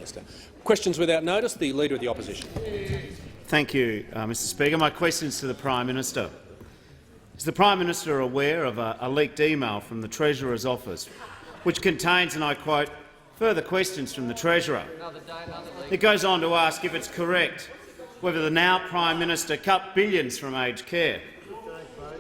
Minister. Questions without notice. The Leader of the Opposition. Thank you, Mr Speaker. My question is to the Prime Minister. Is the Prime Minister aware of a leaked email from the Treasurer's office which contains, and I quote, further questions from the Treasurer? It goes on to ask if it's correct whether the now Prime Minister cut billions from aged care,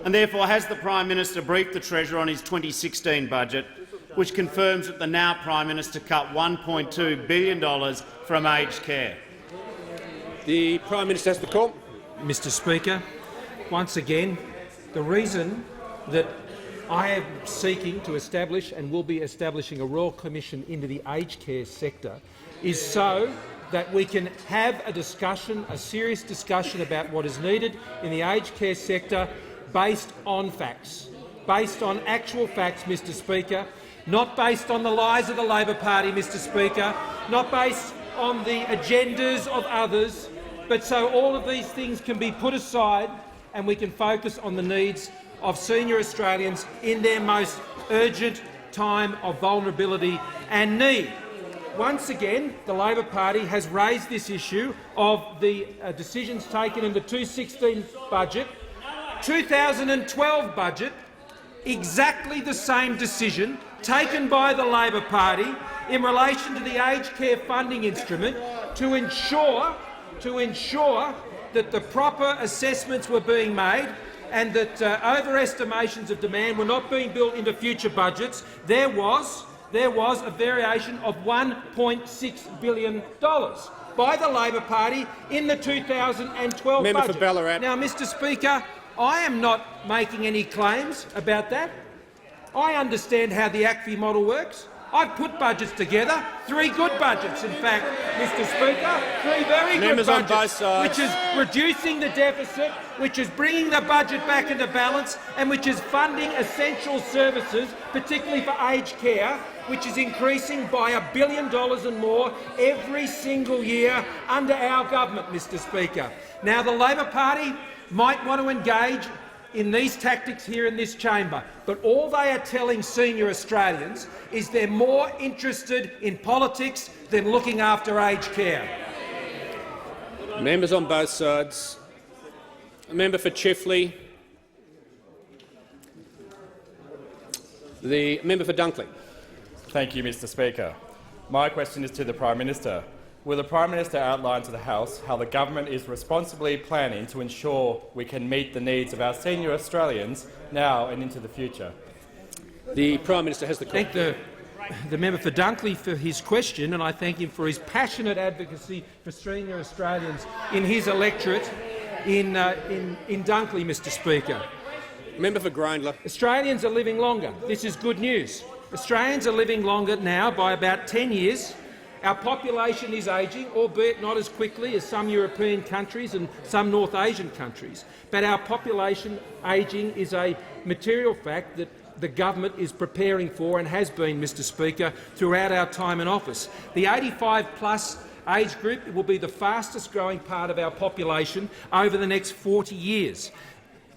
and therefore has the Prime Minister briefed the Treasurer on his 2016 budget, which confirms that the now Prime Minister cut $1.2 billion from aged care. The Prime Minister has the call. Mr Speaker, once again, the reason that I am seeking to establish and will be establishing a Royal Commission into the aged care sector is so that we can have a discussion, a serious discussion about what is needed in the aged care sector based on facts, based on actual facts, Mr Speaker, not based on the lies of the Labor Party, Mr Speaker, not based on the agendas of others, but so all of these things can be put aside and we can focus on the needs of senior Australians in their most urgent time of vulnerability and need. Once again, the Labor Party has raised this issue of the decisions taken in the 2016 budget, 2012 budget, exactly the same decision taken by the Labor Party in relation to the aged care funding instrument to ensure that the proper assessments were being made and that overestimations of demand were not being built into future budgets. There was a variation of $1.6 billion by the Labor Party in the 2012 Member budget. for Ballarat. Now, Mr Speaker, I am not making any claims about that. I understand how the ACFI model works. I've put budgets together, 3 good budgets, in fact, Mr Speaker, 3 very good budgets, on both sides, which is reducing the deficit, which is bringing the budget back into balance and which is funding essential services, particularly for aged care, which is increasing by $1 billion and more every single year under our government, Mr Speaker. Now, the Labor Party might want to engage in these tactics here in this chamber, but all they are telling senior Australians is they're more interested in politics than looking after aged care. Members on both sides. A member for Chifley. The member for Dunkley. Thank you, Mr Speaker. My question is to the Prime Minister. Will the Prime Minister outline to the House how the government is responsibly planning to ensure we can meet the needs of our senior Australians now and into the future? The Prime Minister has the call. I thank the member for Dunkley for his question, and I thank him for his passionate advocacy for senior Australians in his electorate in Dunkley, Mr Speaker. Member for Grindler. Australians are living longer. This is good news. Australians are living longer now by about 10 years. Our population is ageing, albeit not as quickly as some European countries and some North Asian countries. But our population ageing is a material fact that the government is preparing for and has been, Mr Speaker, throughout our time in office. The 85+ age group will be the fastest growing part of our population over the next 40 years.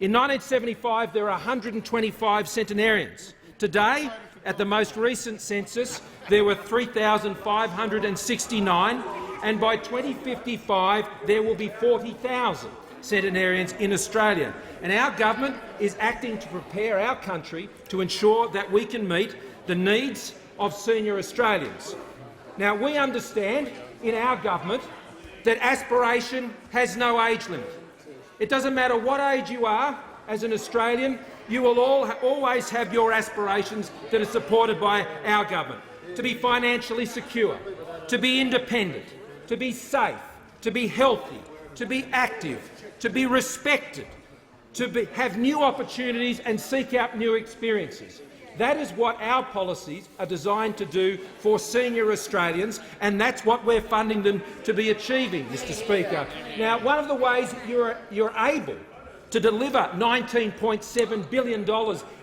In 1975, there were 125 centenarians. Today, at the most recent census, there were 3,569, and by 2055 there will be 40,000 centenarians in Australia. And our government is acting to prepare our country to ensure that we can meet the needs of senior Australians. Now, we understand in our government that aspiration has no age limit. It doesn't matter what age you are as an Australian, you will always have your aspirations that are supported by our government. To be financially secure, to be independent, to be safe, to be healthy, to be active, to be respected, to have new opportunities and seek out new experiences. That is what our policies are designed to do for senior Australians, and that's what we're funding them to be achieving, Mr Speaker. Now, one of the ways you're able to deliver $19.7 billion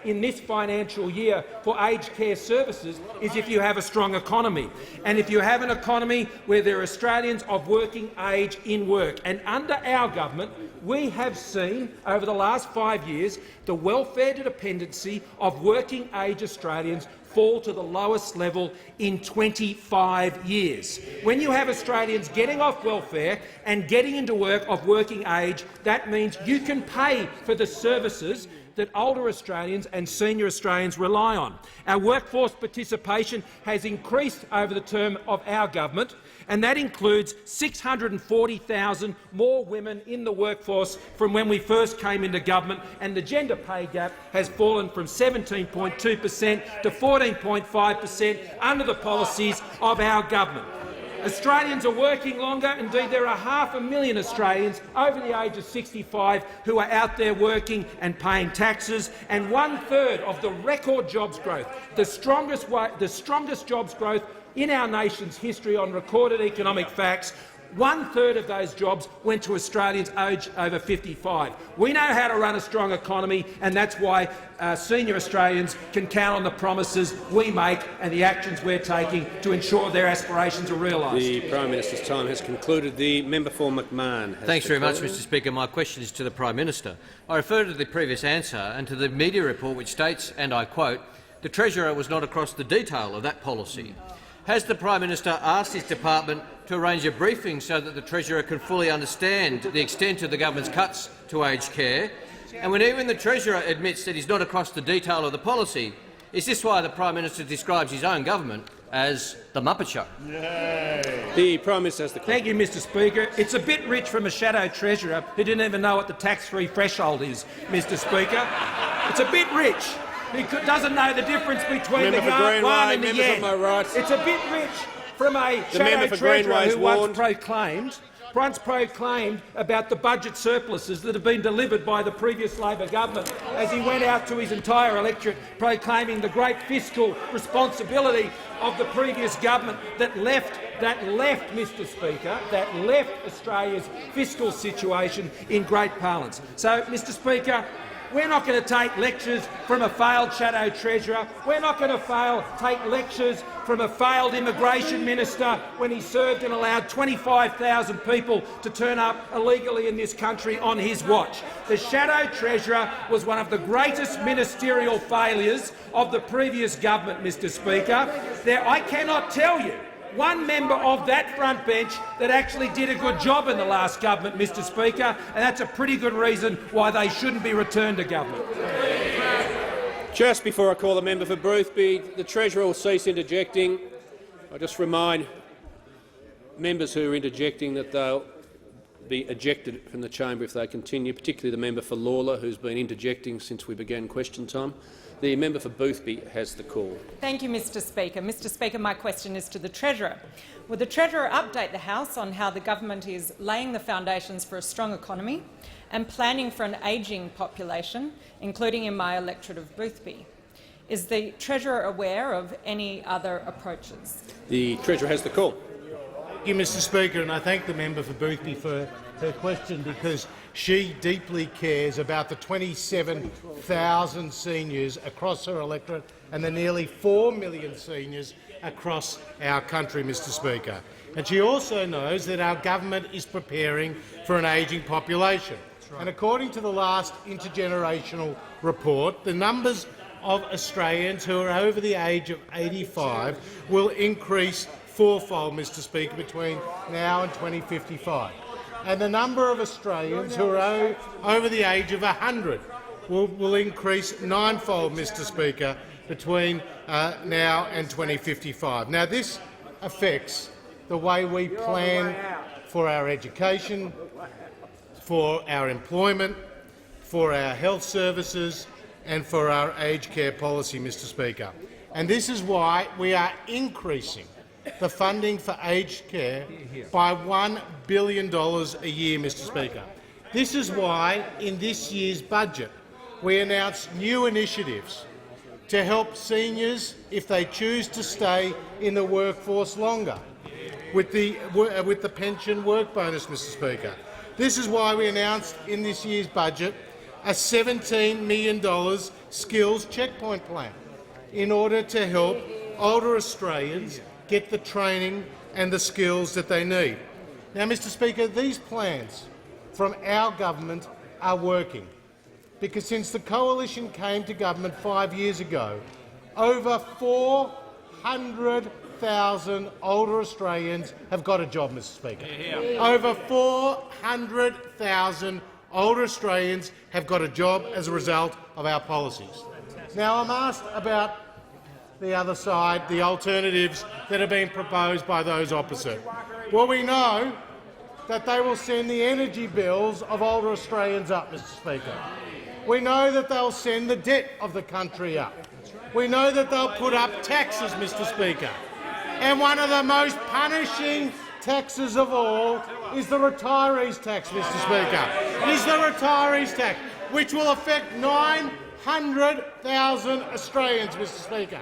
in this financial year for aged care services is if you have a strong economy, and if you have an economy where there are Australians of working age in work. And under our government, we have seen over the last 5 years the welfare dependency of working age Australians fall to the lowest level in 25 years. When you have Australians getting off welfare and getting into work of working age, that means you can pay for the services that older Australians and senior Australians rely on. Our workforce participation has increased over the term of our government, and that includes 640,000 more women in the workforce from when we first came into government, and the gender pay gap has fallen from 17.2% to 14.5% under the policies of our government. Australians are working longer. Indeed, there are 500,000 Australians over the age of 65 who are out there working and paying taxes, and 1/3 of the record jobs growth, the strongest jobs growth in our nation's history on recorded economic facts, 1/3 of those jobs went to Australians aged over 55. We know how to run a strong economy, and that's why senior Australians can count on the promises we make and the actions we're taking to ensure their aspirations are realised. The Prime Minister's time has concluded. The member for McMahon has Thanks very much, Mr Speaker. My question is to the Prime Minister. I refer to the previous answer and to the media report which states, and I quote, "The Treasurer was not across the detail of that policy." Has the Prime Minister asked his department to arrange a briefing so that the Treasurer can fully understand the extent of the government's cuts to aged care? And when even the Treasurer admits that he's not across the detail of the policy, is this why the Prime Minister describes his own government as the Muppet Show? The Prime Minister has the call. Thank you, Mr Speaker. It's a bit rich from a shadow treasurer who didn't even know what the tax-free threshold is, Mr Speaker. It's a bit rich. He doesn't know the difference between the yuan and the yen. It's a bit rich from a shadow treasurer who once proclaimed about the budget surpluses that have been delivered by the previous Labor government as he went out to his entire electorate proclaiming the great fiscal responsibility of the previous government that left, Mr Speaker, that left Australia's fiscal situation in great parlance. So, Mr Speaker, we're not going to take lectures from a failed shadow treasurer. We're not going to take lectures from a failed immigration minister when he served and allowed 25,000 people to turn up illegally in this country on his watch. The shadow treasurer was one of the greatest ministerial failures of the previous government, Mr Speaker. I cannot tell you one member of that front bench that actually did a good job in the last government, Mr Speaker, and that's a pretty good reason why they shouldn't be returned to government. Just before I call the member for Boothby, the Treasurer will cease interjecting. I just remind members who are interjecting that they'll be ejected from the chamber if they continue, particularly the member for Lalor, who's been interjecting since we began question time. The member for Boothby has the call. Thank you, Mr Speaker. Mr Speaker, my question is to the Treasurer. Will the Treasurer update the House on how the government is laying the foundations for a strong economy and planning for an ageing population, including in my electorate of Boothby? Is the Treasurer aware of any other approaches? The Treasurer has the call. Thank you, Mr Speaker, and I thank the member for Boothby for her question because she deeply cares about the 27,000 seniors across her electorate and the nearly 4 million seniors across our country, Mr Speaker. And she also knows that our government is preparing for an ageing population. Right. And according to the last intergenerational report, the numbers of Australians who are over the age of 85 will increase fourfold, Mr Speaker, between now and 2055. And the number of Australians who are over the age of 100 will increase ninefold, Mr Speaker, between now and 2055. Now, this affects the way we plan for our education, for our employment, for our health services and for our aged care policy, Mr Speaker. And this is why we are increasing the funding for aged care by $1 billion a year, Mr Speaker. This is why, in this year's budget, we announced new initiatives to help seniors if they choose to stay in the workforce longer, with the pension work bonus, Mr Speaker. This is why we announced in this year's budget a $17 million skills checkpoint plan in order to help older Australians get the training and the skills that they need. Now, Mr Speaker, these plans from our government are working because since the coalition came to government 5 years ago, over 400,000 older Australians have got a job, Mr Speaker. Over 400,000 older Australians have got a job as a result of our policies. Now, I'm asked about the other side, the alternatives that are being proposed by those opposite. Well, we know that they will send the energy bills of older Australians up, Mr Speaker. We know that they'll send the debt of the country up. We know that they'll put up taxes, Mr Speaker. And one of the most punishing taxes of all is the retirees' tax, Mr Speaker. Is the retirees' tax, which will affect 900,000 Australians, Mr Speaker.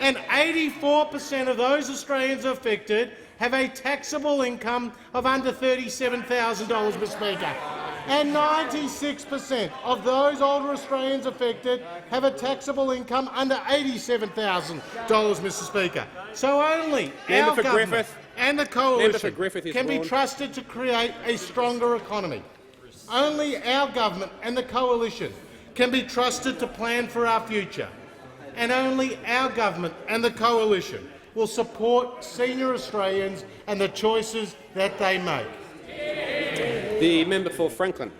And 84% of those Australians affected have a taxable income of under $37,000, Mr Speaker. And 96% of those older Australians affected have a taxable income under $87,000, Mr Speaker. So only our government and the coalition can be trusted to create a stronger economy. Only our government and the coalition can be trusted to plan for our future. And only our government and the coalition will support senior Australians and the choices that they make. The member for Franklin.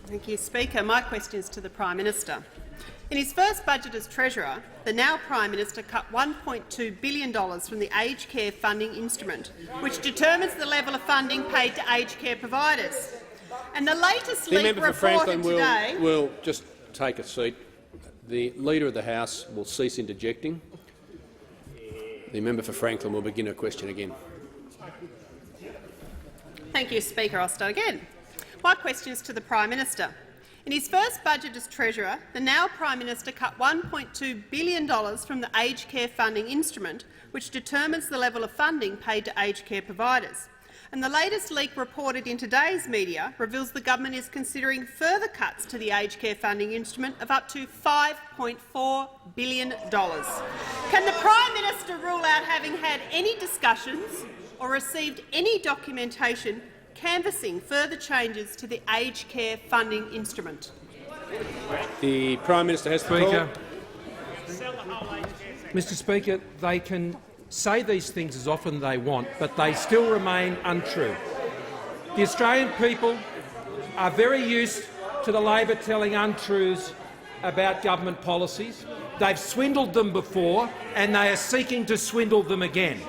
Thank you, Speaker. My question is to the Prime Minister. In his first budget as Treasurer, the now Prime Minister cut $1.2 billion from the aged care funding instrument, which determines the level of funding paid to aged care providers. And the latest leak reported today— will just take a seat. The Leader of the House will cease interjecting. The member for Franklin will begin her question again. Thank you, Speaker. I'll start again. My question is to the Prime Minister. In his first budget as Treasurer, the now Prime Minister cut $1.2 billion from the aged care funding instrument, which determines the level of funding paid to aged care providers. And the latest leak reported in today's media reveals the government is considering further cuts to the aged care funding instrument of up to $5.4 billion. Can the Prime Minister rule out having had any discussions or received any documentation canvassing further changes to the aged care funding instrument? The Prime Minister has the call. Mr Speaker, they can say these things as often as they want, but they still remain untrue. The Australian people are very used to the Labor telling untruths about government policies. They've swindled them before, and they are seeking to swindle them again.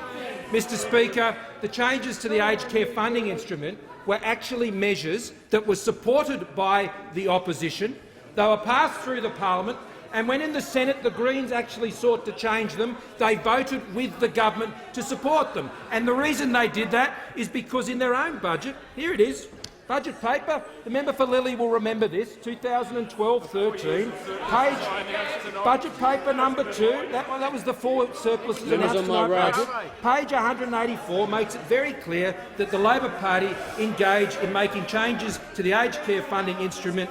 Mr Speaker, the changes to the aged care funding instrument were actually measures that were supported by the opposition. They were passed through the parliament, and when in the Senate the Greens actually sought to change them, they voted with the government to support them. And the reason they did that is because in their own budget, here it is, budget paper, the member for Lilley will remember this, 2012-13, budget paper number 2, that was the 4 surpluses announced tonight budget. Page 184 makes it very clear that the Labor Party engaged in making changes to the aged care funding instrument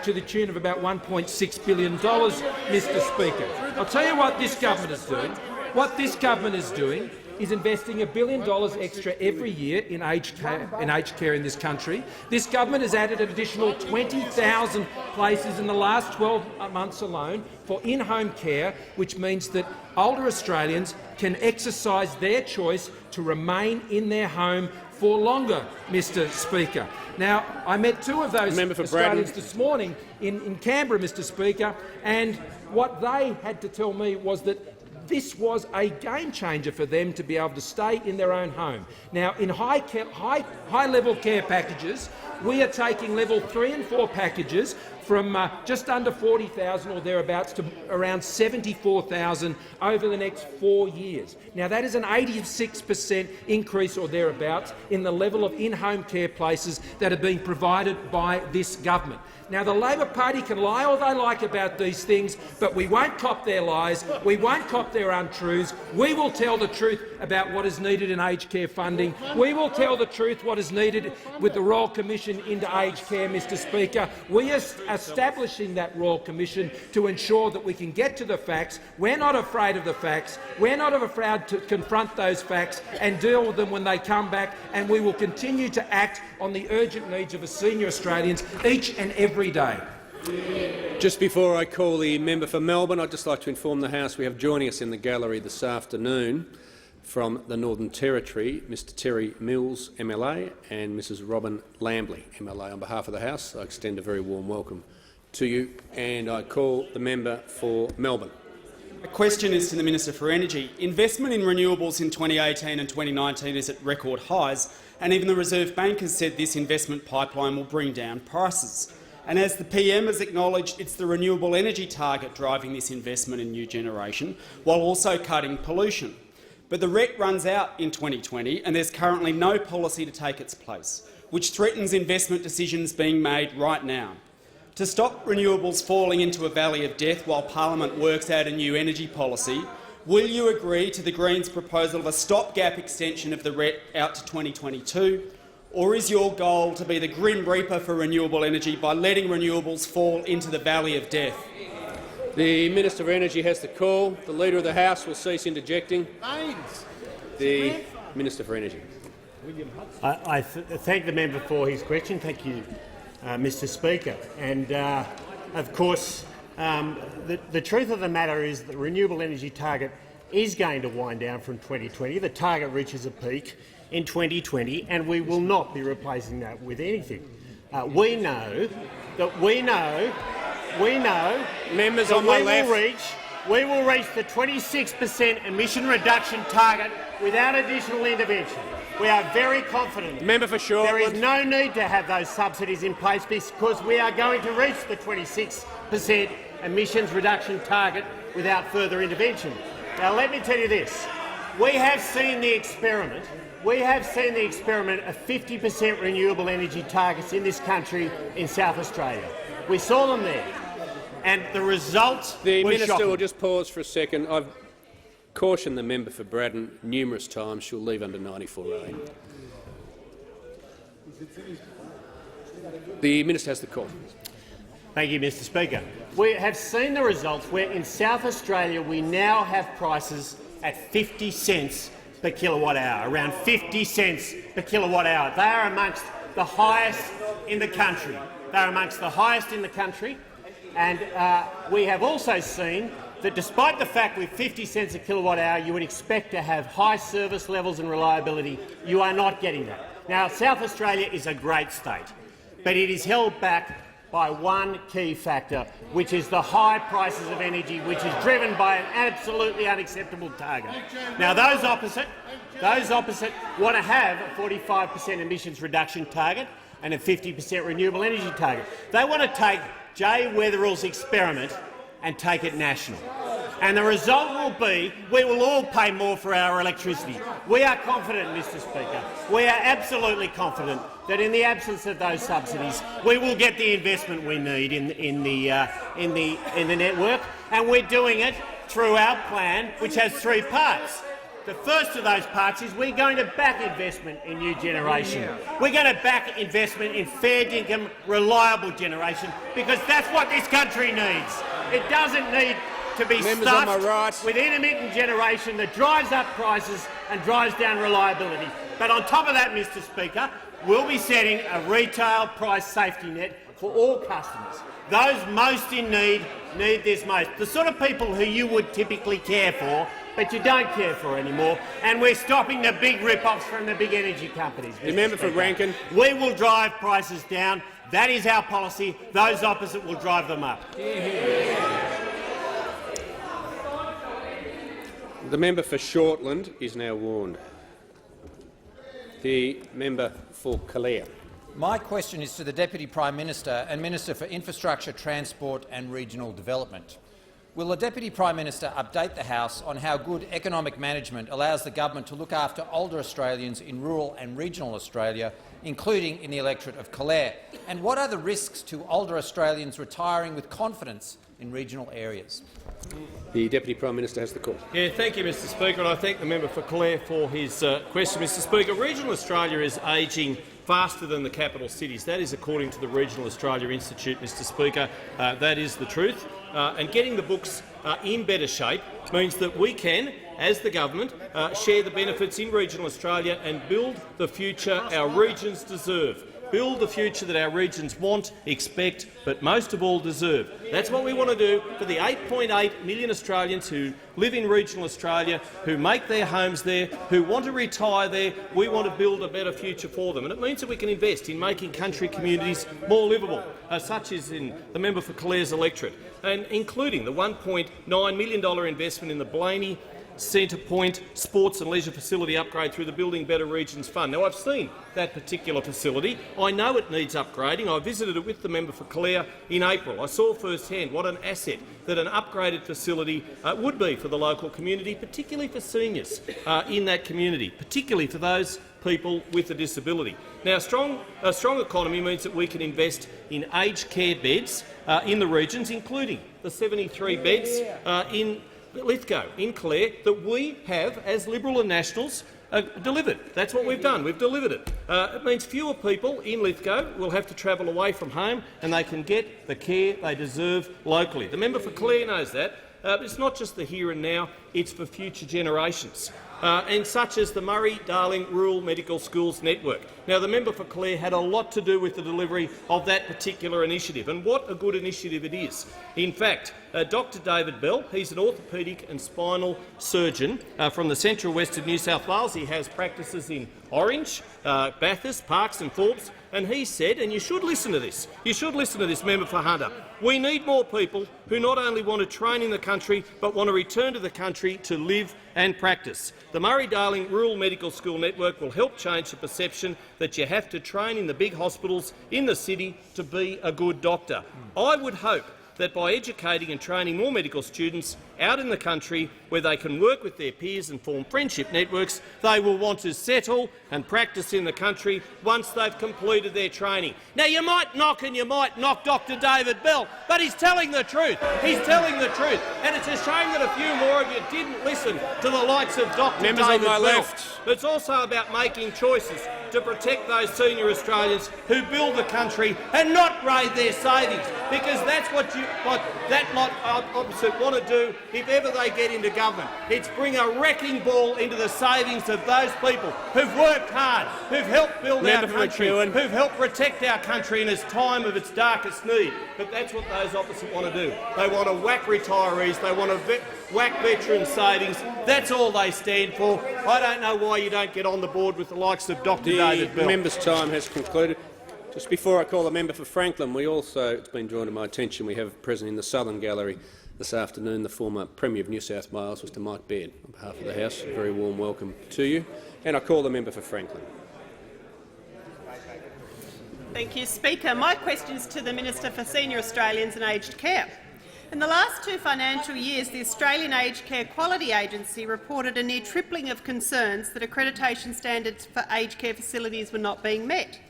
to the tune of about $1.6 billion, Mr Speaker. I'll tell you what this government is doing. What this government is doing is investing $1 billion extra every year in aged care in this country. This government has added an additional 20,000 places in the last 12 months alone for in-home care, which means that older Australians can exercise their choice to remain in their home for longer, Mr Speaker. Now, I met 2 of those Australians this morning in Canberra, Mr Speaker, and what they had to tell me was that this was a game-changer for them to be able to stay in their own home. Now, in high-level care packages, we are taking level 3 and 4 packages from just under 40,000 or thereabouts to around 74,000 over the next 4 years. Now, that is an 86% increase or thereabouts in the level of in-home care places that are being provided by this government. Now, the Labor Party can lie all they like about these things, but we won't cop their lies, we won't cop their untruths. We will tell the truth about what is needed in aged care funding. We will tell the truth what is needed with the Royal Commission into aged care, Mr Speaker. We are establishing that Royal Commission to ensure that we can get to the facts. We're not afraid of the facts. We're not afraid to confront those facts and deal with them when they come back, and we will continue to act on the urgent needs of senior Australians each and every day. Just before I call the member for Melbourne, I'd just like to inform the House we have joining us in the gallery this afternoon from the Northern Territory, Mr Terry Mills, MLA, and Mrs Robin Lambley, MLA. On behalf of the House, I extend a very warm welcome to you, and I call the member for Melbourne. The question is to the Minister for Energy. Investment in renewables in 2018 and 2019 is at record highs, and even the Reserve Bank has said this investment pipeline will bring down prices. And as the PM has acknowledged, it's the renewable energy target driving this investment in new generation, while also cutting pollution. But the RET runs out in 2020, and there's currently no policy to take its place, which threatens investment decisions being made right now. To stop renewables falling into a valley of death while Parliament works out a new energy policy, will you agree to the Greens' proposal of a stopgap extension of the RET out to 2022, or is your goal to be the Grim Reaper for renewable energy by letting renewables fall into the valley of death? The Minister for Energy has the call. The Leader of the House will cease interjecting. The Minister for Energy. I thank the member for his question. Thank you, Mr Speaker. And of course, the truth of the matter is that the renewable energy target is going to wind down from 2020. The target reaches a peak in 2020, and we will not be replacing that with anything. We know Members that on my left. we will reach the 26% emission reduction target without additional intervention. We are very confident. Member for Shortland. There is no need to have those subsidies in place because we are going to reach the 26% emissions reduction target without further intervention. Now, let me tell you this. We have seen the experiment. We have seen the experiment of 50% renewable energy targets in this country in South Australia. We saw them there, and the results The were Minister shocking. will just pause for a second. I've cautioned the member for Braddon numerous times she'll leave under 94A. The Minister has the call. Thank you, Mr Speaker. We have seen the results where in South Australia we now have prices at 50 cents per kilowatt hour, around 50 cents per kilowatt hour. They are amongst the highest in the country. They are amongst the highest in the country, and we have also seen that despite the fact with 50 cents a kilowatt hour you would expect to have high service levels and reliability, you are not getting that. Now, South Australia is a great state, but it is held back by one key factor, which is the high prices of energy, which is driven by an absolutely unacceptable target. Now, those opposite want to have a 45% emissions reduction target and a 50% renewable energy target. They want to take Jay Weatherall's experiment and take it national. And the result will be we will all pay more for our electricity. We are confident, Mr Speaker, we are absolutely confident that in the absence of those subsidies we will get the investment we need in the network, and we're doing it through our plan, which has three parts. The first of those parts is we're going to back investment in new generation. We're going to back investment in fair dinkum, reliable generation, because that's what this country needs. It doesn't need to be stuffed with intermittent generation that drives up prices and drives down reliability. But on top of that, Mr Speaker, we'll be setting a retail price safety net for all customers. Those most in need this most. The sort of people who you would typically care for, but you don't care for anymore. And we're stopping the big rip-offs from the big energy companies. The member for Rankin. We will drive prices down. That is our policy. Those opposite will drive them up. The member for Shortland is now warned. The member for Calare. My question is to the Deputy Prime Minister and Minister for Infrastructure, Transport and Regional Development. Will the Deputy Prime Minister update the House on how good economic management allows the government to look after older Australians in rural and regional Australia, including in the electorate of Calare? And what are the risks to older Australians retiring with confidence in regional areas? The Deputy Prime Minister has the call. Thank you, Mr Speaker, and I thank the member for Calare for his question. Mr Speaker, regional Australia is ageing faster than the capital cities. That is according to the Regional Australia Institute, Mr Speaker. That is the truth. And getting the books in better shape means that we can, as the government, share the benefits in regional Australia and build the future our regions deserve. build the future that our regions want, expect, but most of all deserve. That's what we want to do for the 8.8 million Australians who live in regional Australia, who make their homes there, who want to retire there. We want to build a better future for them, and it means that we can invest in making country communities more livable, such as in the member for Clare's electorate, and including the $1.9 million investment in the Blaney Centre Point Sports and Leisure Facility upgrade through the Building Better Regions Fund. Now, I've seen that particular facility. I know it needs upgrading. I visited it with the member for Clare in April. I saw firsthand what an asset that an upgraded facility would be for the local community, particularly for seniors in that community, particularly for those people with a disability. Now, a strong economy means that we can invest in aged care beds in the regions, including the 73 beds in Lithgow, in Clare, that we have, as Liberal and Nationals, delivered. That's what we've done. We've delivered it. It means fewer people in Lithgow will have to travel away from home, and they can get the care they deserve locally. The member for Clare knows that. It's not just the here and now, it's for future generations. And such as the Murray-Darling Rural Medical Schools Network. Now, the member for Clare had a lot to do with the delivery of that particular initiative, and what a good initiative it is. In fact, Dr David Bell, he's an orthopaedic and spinal surgeon from the central west of New South Wales. He has practices in Orange, Bathurst, Parkes and Forbes, and he said, and you should listen to this, member for Hunter, we need more people who not only want to train in the country but want to return to the country to live and practice. The Murray-Darling Rural Medical School Network will help change the perception that you have to train in the big hospitals in the city to be a good doctor. I would hope that by educating and training more medical students out in the country where they can work with their peers and form friendship networks, they will want to settle and practice in the country once they've completed their training. Now, you might knock Dr David Bell, but he's telling the truth. He's telling the truth. And it's a shame that a few more of you didn't listen to the likes of Dr Members David on my Bell. left. But it's also about making choices to protect those senior Australians who build the country and not raid their savings, because that's what that lot opposite want to do if ever they get into government. It's bring a wrecking ball into the savings of those people who've worked hard, who've helped build our country, who've helped protect our country in its time of its darkest need. But that's what those opposite want to do. They want to whack retirees, they want to whack veteran savings. That's all they stand for. I don't know why you don't get on the board with the likes of Dr David Bell. The member's time has concluded. Just before I call the member for Franklin, it's been drawn to my attention, we have present in the Southern Gallery this afternoon the former Premier of New South Wales, Mr Mike Baird. On behalf of the House, a very warm welcome to you. And I call the member for Franklin. Thank you, Speaker. My question is to the Minister for Senior Australians and Aged Care. In the last 2 financial years, the Australian Aged Care Quality Agency reported a near tripling of concerns that accreditation standards for aged care facilities were not being met.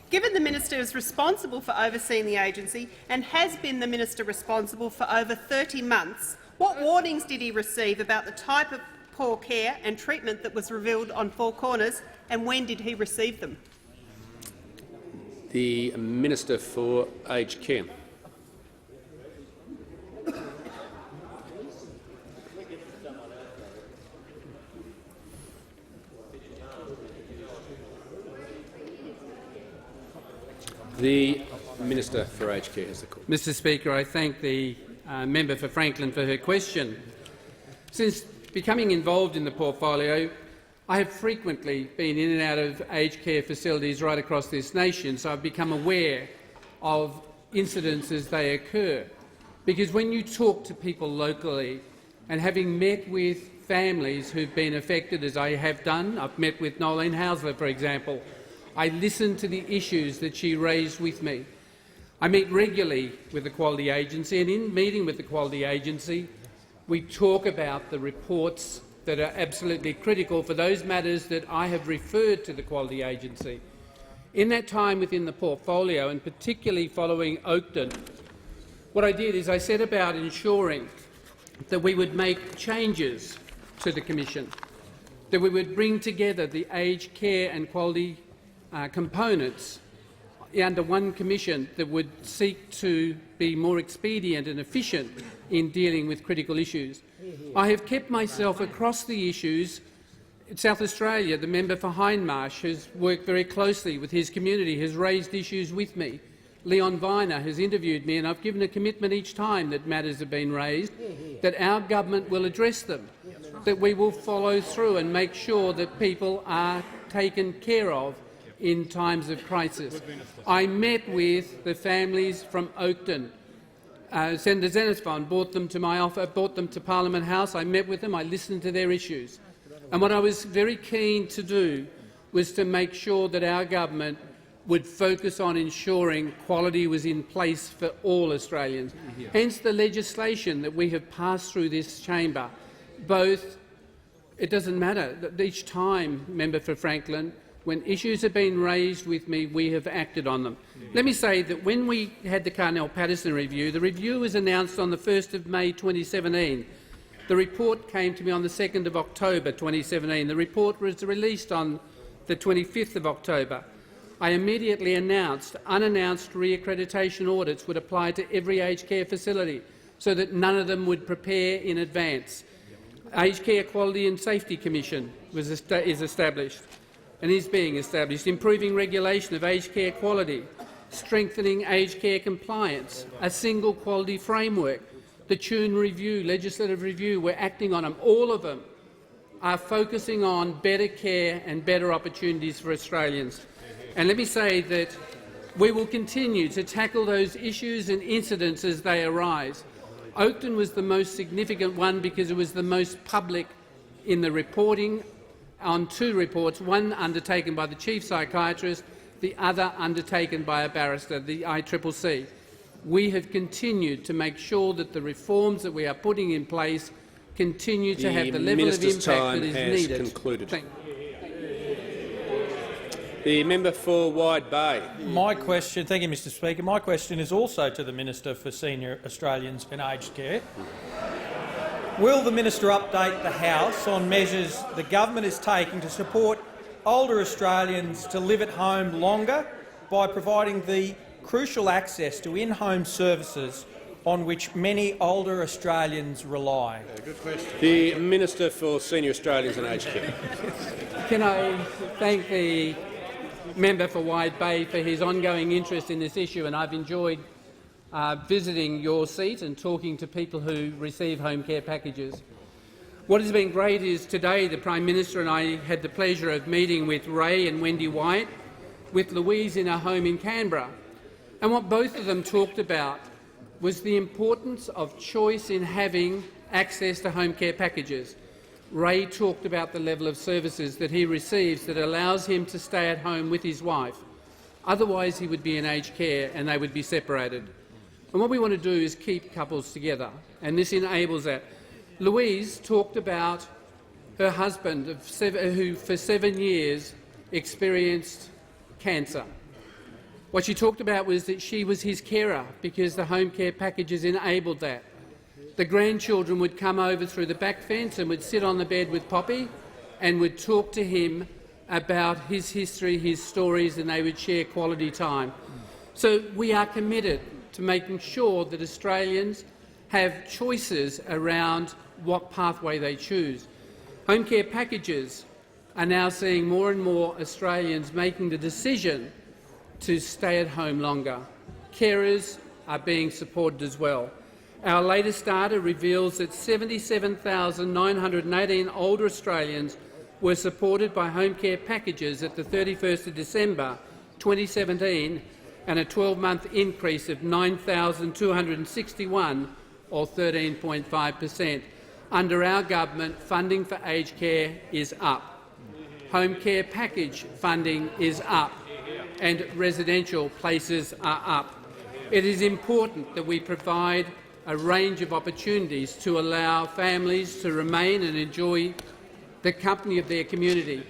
Given the minister is responsible for overseeing the agency and has been the minister responsible for over 30 months, what warnings did he receive about the type of poor care and treatment that was revealed on Four Corners, and when did he receive them? The Minister for Aged Care. The Minister for Aged Care has the call. Mr Speaker, I thank the member for Franklin for her question. Since becoming involved in the portfolio, I have frequently been in and out of aged care facilities right across this nation, so I've become aware of incidents as they occur. Because when you talk to people locally, and having met with families who've been affected, as I have done, I've met with Nolene Hausler, for example, I listen to the issues that she raised with me. I meet regularly with the Quality Agency, and in meeting with the Quality Agency, we talk about the reports that are absolutely critical for those matters that I have referred to the Quality Agency. In that time within the portfolio, and particularly following Oakden, what I did is I set about ensuring that we would make changes to the Commission, that we would bring together the aged care and quality components under one commission that would seek to be more expedient and efficient in dealing with critical issues. I have kept myself across the issues In South Australia, the member for Hindmarsh has worked very closely with his community, has raised issues with me. Leon Viner has interviewed me, and I've given a commitment each time that matters have been raised that our government will address them, that we will follow through and make sure that people are taken care of in times of crisis. I met with the families from Oakton. Senator Xenophon brought them to my office, brought them to Parliament House. I met with them. I listened to their issues. And what I was very keen to do was to make sure that our government would focus on ensuring quality was in place for all Australians. Hence the legislation that we have passed through this chamber. It doesn't matter. Each time, Member for Franklin, when issues have been raised with me, we have acted on them. Let me say that when we had the Carnell-Patterson review, the review was announced on the 1st of May 2017. The report came to me on the 2nd of October 2017. The report was released on the 25th of October. I immediately announced unannounced re-accreditation audits would apply to every aged care facility so that none of them would prepare in advance. Aged Care Quality and Safety Commission is established and is being established, improving regulation of aged care quality, strengthening aged care compliance, a single quality framework, the Tune Review, legislative review, we're acting on them. All of them are focusing on better care and better opportunities for Australians. And let me say that we will continue to tackle those issues and incidents as they arise. Oakton was the most significant one because it was the most public in the reporting on two reports, one undertaken by the chief psychiatrist, the other undertaken by a barrister, the ICCC. We have continued to make sure that the reforms that we are putting in place continue to have the level of impact that is needed. Concluded. The member for Wide Bay. My question, thank you, Mr. Speaker. My question is also to the Minister for Senior Australians and Aged Care. Will the minister update the House on measures the government is taking to support older Australians to live at home longer by providing the crucial access to in-home services on which many older Australians rely? Good question. The Minister for Senior Australians and Aged Care. Can I thank the member for Wide Bay for his ongoing interest in this issue, and I've enjoyed visiting your seat and talking to people who receive home care packages. What has been great is today the Prime Minister and I had the pleasure of meeting with Ray and Wendy White, with Louise in our home in Canberra. And what both of them talked about was the importance of choice in having access to home care packages. Ray talked about the level of services that he receives that allows him to stay at home with his wife. Otherwise, he would be in aged care and they would be separated. And what we want to do is keep couples together, and this enables that. Louise talked about her husband, who for 7 years experienced cancer. What she talked about was that she was his carer because the home care packages enabled that. The grandchildren would come over through the back fence and would sit on the bed with Poppy and would talk to him about his history, his stories, and they would share quality time. So we are committed to making sure that Australians have choices around what pathway they choose. Home care packages are now seeing more and more Australians making the decision to stay at home longer. Carers are being supported as well. Our latest data reveals that 77,918 older Australians were supported by home care packages at the 31st of December 2017, and a 12-month increase of 9,261, or 13.5%. Under our government, funding for aged care is up. Home care package funding is up, and residential places are up. It is important that we provide a range of opportunities to allow families to remain and enjoy the company of their community.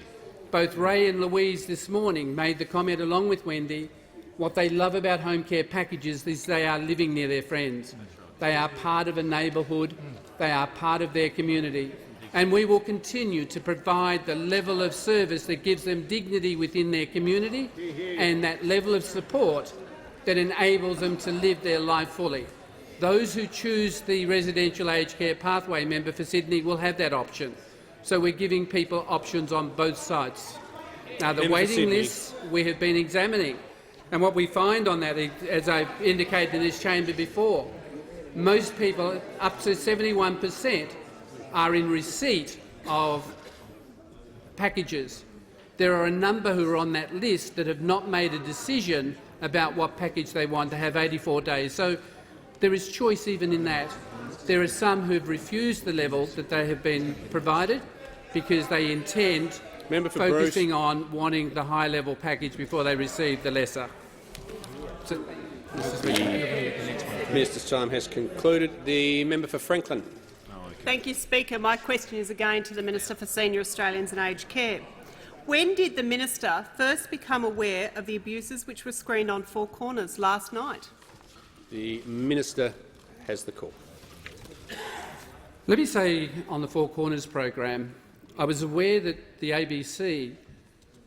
Both Ray and Louise this morning made the comment, along with Wendy, what they love about home care packages is they are living near their friends. They are part of a neighbourhood. They are part of their community. And we will continue to provide the level of service that gives them dignity within their community and that level of support that enables them to live their life fully. Those who choose the residential aged care pathway, member for Sydney, will have that option. So we're giving people options on both sides. Now, the waiting lists we have been examining, and what we find on that, as I've indicated in this chamber before, most people, up to 71%, are in receipt of packages. There are a number who are on that list that have not made a decision about what package they want to have 84 days. So there is choice even in that. There are some who have refused the level that they have been provided because they intend focusing on wanting the high-level package before they receive the lesser. So, Minister's time has concluded. The member for Franklin. Thank you, Speaker. My question is again to the Minister for Senior Australians and Aged Care. When did the minister first become aware of the abuses which were screened on Four Corners last night? The minister has the call. Let me say on the Four Corners program, I was aware that the ABC,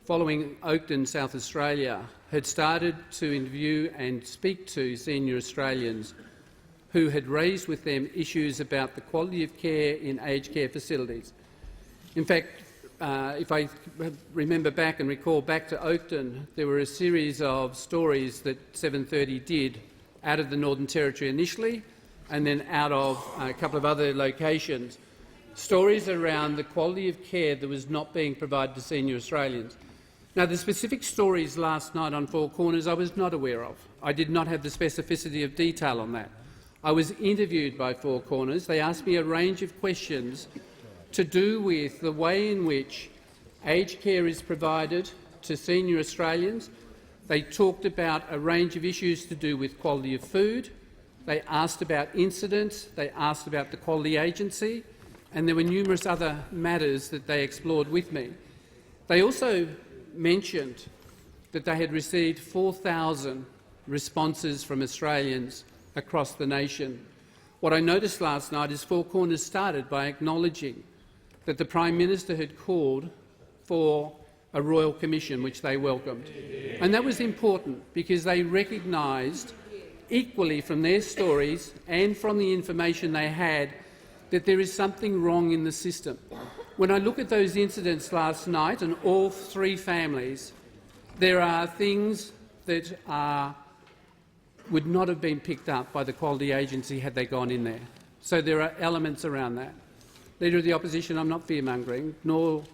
following Oakden, South Australia, had started to interview and speak to senior Australians who had raised with them issues about the quality of care in aged care facilities. In fact, if I remember back and recall back to Oakden, there were a series of stories that 730 did out of the Northern Territory initially and then out of a couple of other locations, stories around the quality of care that was not being provided to senior Australians. Now, the specific stories last night on Four Corners I was not aware of. I did not have the specificity of detail on that. I was interviewed by Four Corners. They asked me a range of questions to do with the way in which aged care is provided to senior Australians. They talked about a range of issues to do with quality of food. They asked about incidents. They asked about the quality agency. And there were numerous other matters that they explored with me. They also mentioned that they had received 4,000 responses from Australians across the nation. What I noticed last night is Four Corners started by acknowledging that the Prime Minister had called for a royal commission, which they welcomed. And that was important because they recognised equally from their stories and from the information they had that there is something wrong in the system. When I look at those incidents last night and all three families, there are things that would not have been picked up by the quality agency had they gone in there. So there are elements around that. Leader of the Opposition, I'm not fear-mongering, nor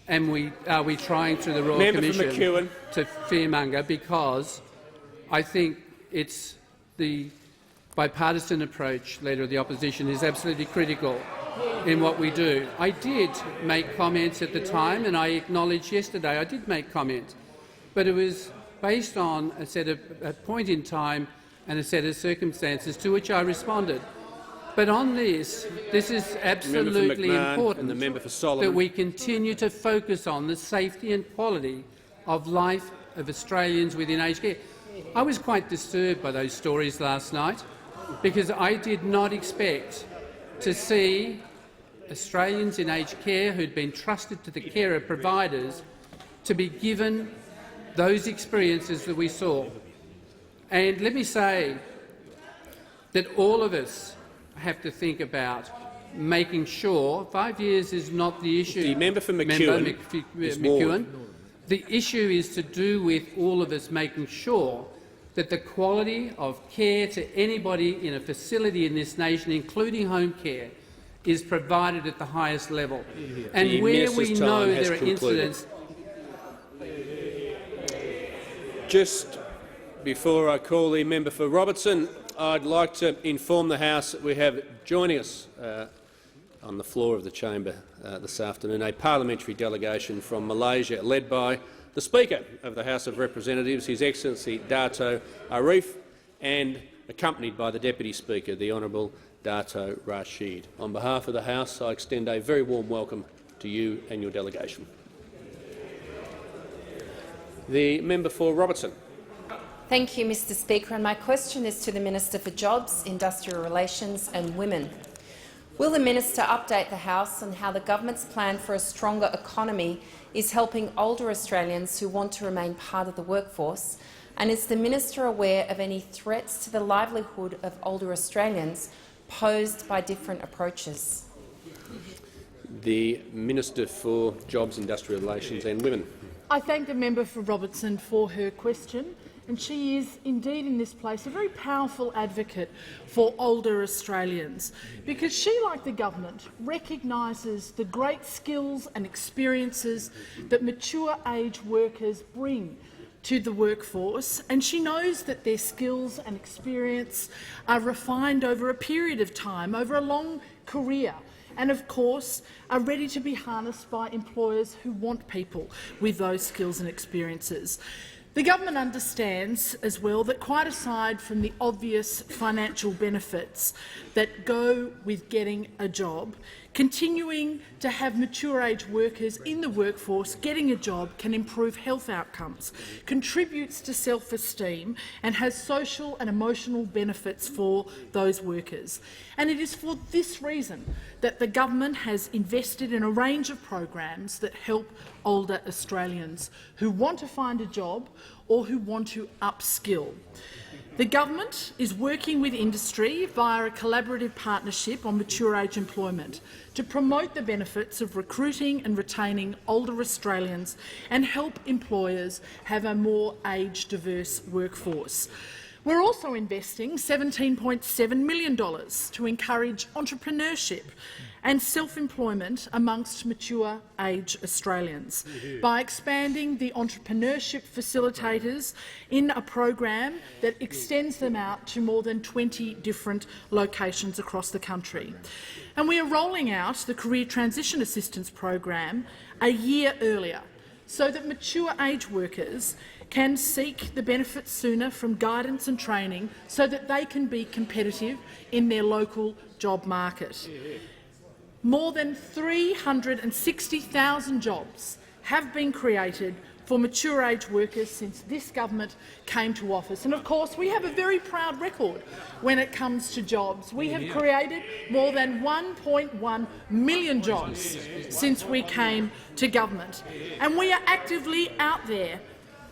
are we trying through the Royal Commission to fear-monger, because I think it's the bipartisan approach, Leader of the Opposition, is absolutely critical in what we do. I did make comments at the time, and I acknowledged yesterday I did make comments, but it was based on a point in time and a set of circumstances to which I responded. But on this is absolutely important that we continue to focus on the safety and quality of life of Australians within aged care. I was quite disturbed by those stories last night because I did not expect to see Australians in aged care who'd been trusted to the care of providers to be given those experiences that we saw. And let me say that all of us have to think about making sure 5 years is not the issue. The member for McEwen, McEwen. The issue is to do with all of us making sure that the quality of care to anybody in a facility in this nation, including home care, is provided at the highest level. And where we know there are incidents. Just before I call the member for Robertson, I'd like to inform the House that we have joining us on the floor of the chamber this afternoon a parliamentary delegation from Malaysia led by the Speaker of the House of Representatives, His Excellency Dato' Arif, and accompanied by the Deputy Speaker, the Honourable Dato' Rashid. On behalf of the House, I extend a very warm welcome to you and your delegation. The member for Robertson. Thank you, Mr Speaker, and my question is to the Minister for Jobs, Industrial Relations and Women. Will the minister update the House on how the government's plan for a stronger economy is helping older Australians who want to remain part of the workforce, and is the minister aware of any threats to the livelihood of older Australians posed by different approaches? The Minister for Jobs, Industrial Relations and Women. I thank the member for Robertson for her question, and she is indeed in this place a very powerful advocate for older Australians, because she, like the government, recognises the great skills and experiences that mature age workers bring to the workforce, and she knows that their skills and experience are refined over a period of time, over a long career, and of course are ready to be harnessed by employers who want people with those skills and experiences. The government understands as well that, quite aside from the obvious financial benefits that go with getting a job, continuing to have mature-age workers in the workforce getting a job can improve health outcomes, contributes to self-esteem and has social and emotional benefits for those workers. And it is for this reason that the government has invested in a range of programs that help older Australians who want to find a job or who want to upskill. The government is working with industry via a collaborative partnership on mature-age employment to promote the benefits of recruiting and retaining older Australians and help employers have a more age-diverse workforce. We're also investing $17.7 million to encourage entrepreneurship and self-employment amongst mature-age Australians by expanding the entrepreneurship facilitators in a program that extends them out to more than 20 different locations across the country. And we are rolling out the Career Transition Assistance program a year earlier, so that mature-age workers can seek the benefits sooner from guidance and training so that they can be competitive in their local job market. More than 360,000 jobs have been created for mature-age workers since this government came to office. And of course, we have a very proud record when it comes to jobs. We have created more than 1.1 million jobs since we came to government. And we are actively out there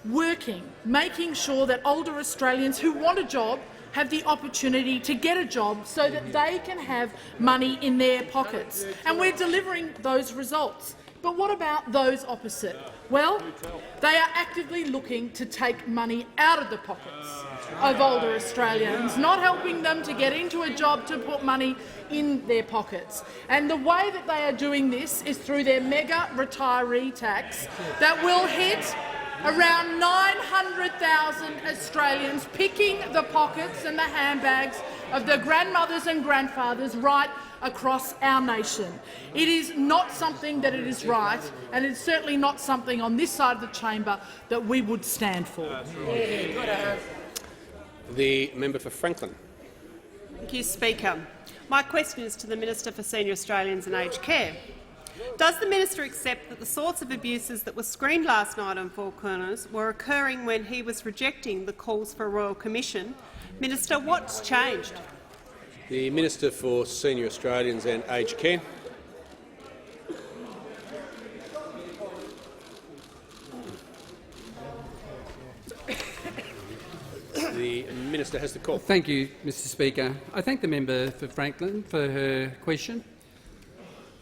working, making sure that older Australians who want a job have the opportunity to get a job so that they can have money in their pockets. And we're delivering those results. But what about those opposite? Well, they are actively looking to take money out of the pockets of older Australians, not helping them to get into a job to put money in their pockets. And the way that they are doing this is through their mega retiree tax that will hit around 900,000 Australians, picking the pockets and the handbags of their grandmothers and grandfathers right across our nation. It is not something that it is right, and it's certainly not something on this side of the chamber that we would stand for. The member for Franklin. Thank you, Speaker. My question is to the Minister for Senior Australians and Aged Care. Does the minister accept that the sorts of abuses that were screened last night on Four Corners were occurring when he was rejecting the calls for a Royal Commission? Minister, what's changed? The Minister for Senior Australians and Aged Care. The Minister has the call. Thank you, Mr Speaker. I thank the member for Franklin for her question.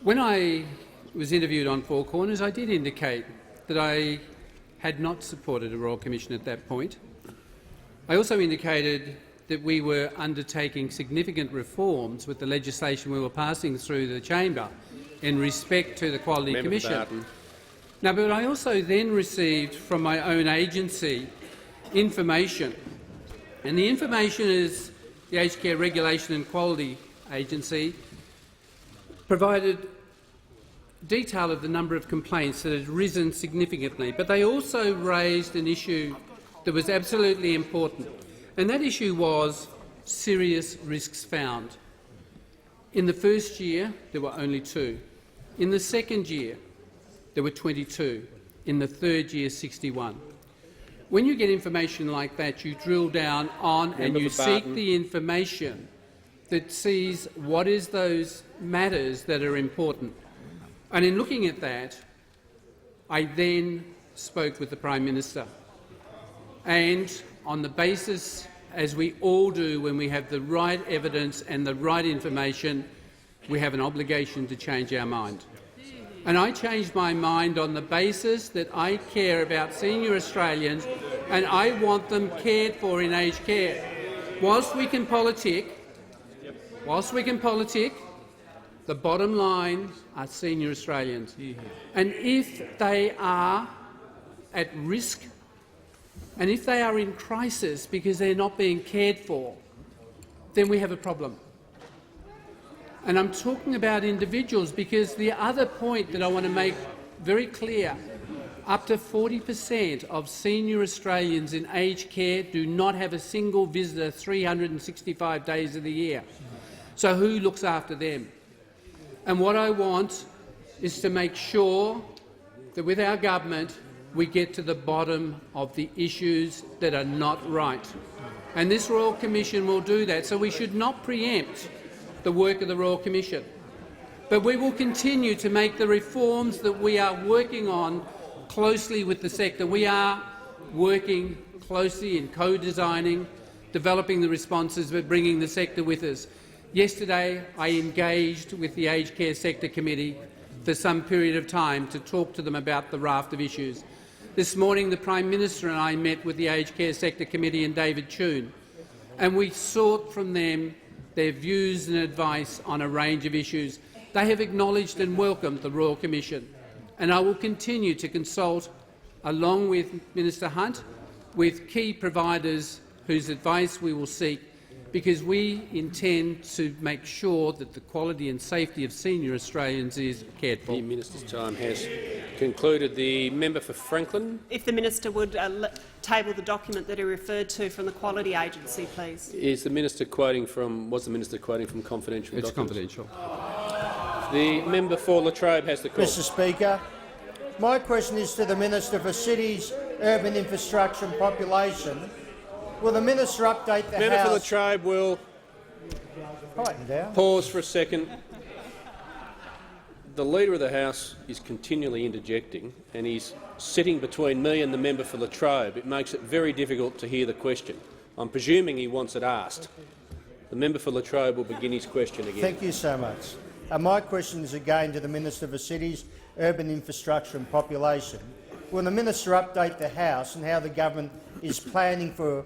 When I was interviewed on Four Corners, I did indicate that I had not supported a Royal Commission at that point. I also indicated that we were undertaking significant reforms with the legislation we were passing through the chamber in respect to the Quality Commission. Now, but I also then received from my own agency information, and the information is the Aged Care Regulation and Quality Agency provided detail of the number of complaints that had risen significantly, but they also raised an issue that was absolutely important, and that issue was serious risks found. In the first year, there were only 2. In the second year, there were 22. In the third year, 61. When you get information like that, you drill down on and you seek the information that sees what is those matters that are important. And in looking at that, I then spoke with the Prime Minister. And on the basis, as we all do when we have the right evidence and the right information, we have an obligation to change our mind. And I changed my mind on the basis that I care about senior Australians and I want them cared for in aged care. Whilst we can politic, the bottom line are senior Australians. And if they are at risk and if they are in crisis because they're not being cared for, then we have a problem. And I'm talking about individuals because the other point that I want to make very clear, up to 40% of senior Australians in aged care do not have a single visitor 365 days of the year. So who looks after them? And what I want is to make sure that with our government we get to the bottom of the issues that are not right. And this Royal Commission will do that, so we should not preempt the work of the Royal Commission. But we will continue to make the reforms that we are working on closely with the sector. We are working closely in co-designing, developing the responses, but bringing the sector with us. Yesterday, I engaged with the Aged Care Sector Committee for some period of time to talk to them about the raft of issues. This morning, the Prime Minister and I met with the Aged Care Sector Committee and David Choon, and we sought from them their views and advice on a range of issues. They have acknowledged and welcomed the Royal Commission, and I will continue to consult, along with Minister Hunt, with key providers whose advice we will seek, because we intend to make sure that the quality and safety of senior Australians is cared for. The minister's time has concluded. The member for Franklin. If the minister would table the document that he referred to from the Quality Agency, please. Is the minister quoting from? Was the minister quoting from confidential documents? It's confidential. The member for Latrobe has the call. Mr. Speaker, my question is to the Minister for Cities, Urban Infrastructure and Population. Will the minister update the Member House? for Latrobe will pause for a second. The Leader of the House is continually interjecting and he's sitting between me and the member for Latrobe. It makes it very difficult to hear the question. I'm presuming he wants it asked. The member for Latrobe will begin his question again. Thank you so much. My question is again to the Minister for Cities, Urban Infrastructure and Population. Will the minister update the House on how the government is planning for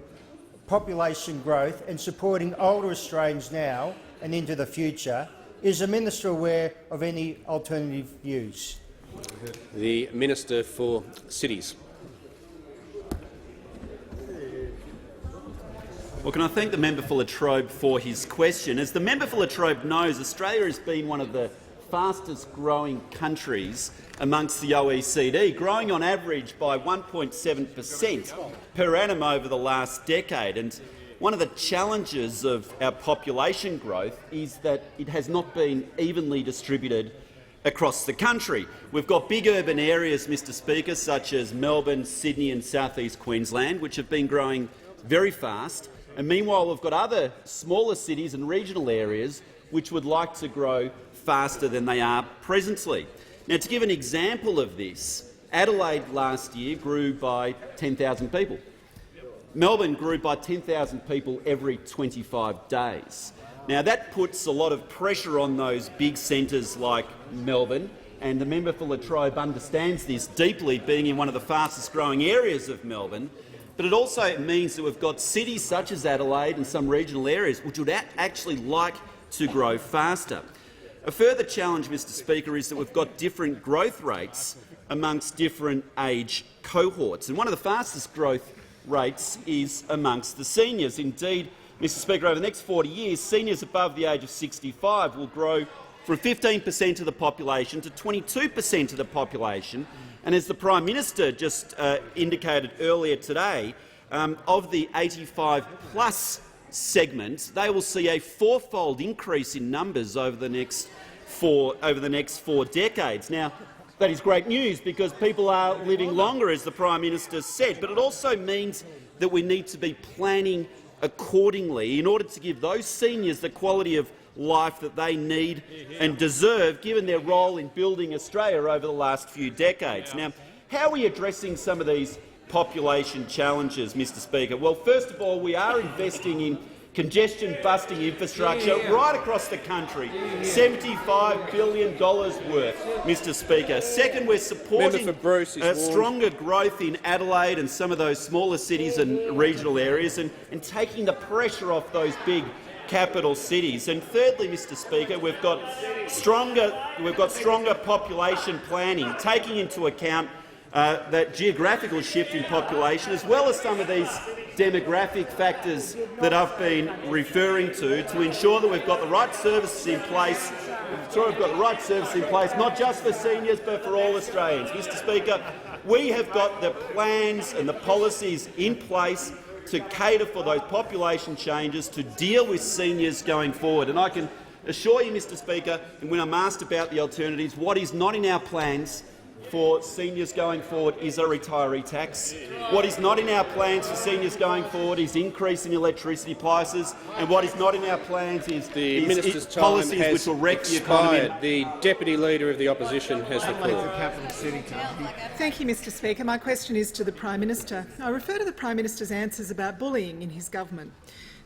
population growth and supporting older Australians now and into the future? Is the minister aware of any alternative views? The Minister for Cities. Well, can I thank the member for Latrobe for his question? As the member for Latrobe knows, Australia has been one of the fastest-growing countries amongst the OECD, growing on average by 1.7% per annum over the last decade. And one of the challenges of our population growth is that it has not been evenly distributed across the country. We've got big urban areas, Mr. Speaker, such as Melbourne, Sydney and South East Queensland, which have been growing very fast. And meanwhile, we've got other smaller cities and regional areas which would like to grow faster than they are presently. Now, to give an example of this, Adelaide last year grew by 10,000 people. Melbourne grew by 10,000 people every 25 days. Now, that puts a lot of pressure on those big centres like Melbourne, and the member for Latrobe understands this deeply, being in one of the fastest-growing areas of Melbourne. But it also means that we've got cities such as Adelaide and some regional areas which would actually like to grow faster. A further challenge, Mr. Speaker, is that we've got different growth rates amongst different age cohorts, and one of the fastest growth rates is amongst the seniors. Indeed, Mr. Speaker, over the next 40 years, seniors above the age of 65 will grow from 15% of the population to 22% of the population. And as the Prime Minister just indicated earlier today, of the 85-plus segments, they will see a fourfold increase in numbers over the next four decades. Now, that is great news because people are living longer, as the Prime Minister said, but it also means that we need to be planning accordingly in order to give those seniors the quality of life that they need and deserve, given their role in building Australia over the last few decades. Now, how are we addressing some of these population challenges, Mr. Speaker? Well, first of all, we are investing in congestion-busting infrastructure right across the country, $75 billion worth, Mr Speaker. Second, we're supporting stronger growth in Adelaide and some of those smaller cities and regional areas and taking the pressure off those big capital cities. And thirdly, Mr Speaker, we've got stronger population planning, taking into account that geographical shift in population, as well as some of these demographic factors that I've been referring to ensure that we've got the right services in place. Not just for seniors, but for all Australians. Mr Speaker, we have got the plans and the policies in place to cater for those population changes, to deal with seniors going forward. And I can assure you, Mr Speaker, and when I'm asked about the alternatives, what is not in our plans for seniors going forward is a retiree tax. What is not in our plans for seniors going forward is increasing electricity prices, and what is not in our plans is policies which will wreck the economy. The Deputy Leader of the Opposition has the floor. Thank you, Mr Speaker. My question is to the Prime Minister. I refer to the Prime Minister's answers about bullying in his government.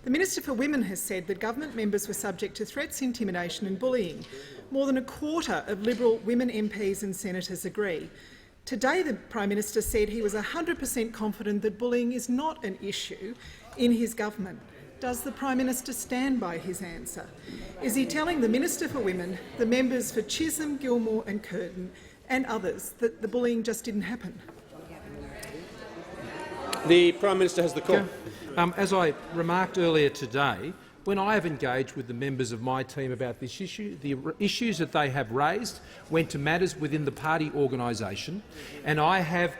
The Minister for Women has said that government members were subject to threats, intimidation and bullying. More than a quarter of Liberal women MPs and senators agree. Today, the Prime Minister said he was 100% confident that bullying is not an issue in his government. Does the Prime Minister stand by his answer? Is he telling the Minister for Women, the members for Chisholm, Gilmore and Curtin and others that the bullying just didn't happen? The Prime Minister has the call. As I remarked earlier today, when I have engaged with the members of my team about this issue, the issues that they have raised went to matters within the party organisation, and I have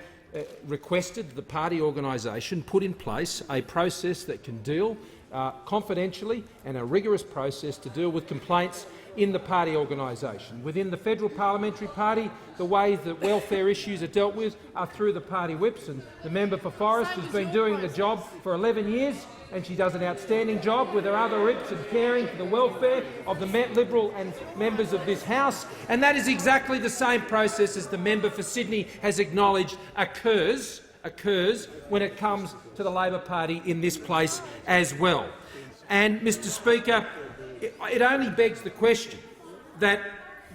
requested the party organisation put in place a process that can deal confidentially and a rigorous process to deal with complaints in the party organisation. Within the Federal Parliamentary Party, the way that welfare issues are dealt with are through the party whips, and the member for Forrest has been doing the job for 11 years, and she does an outstanding job with her other whips and caring for the welfare of the Liberal and members of this House, and that is exactly the same process as the member for Sydney has acknowledged occurs when it comes to the Labor Party in this place as well. And, Mr Speaker, it only begs the question that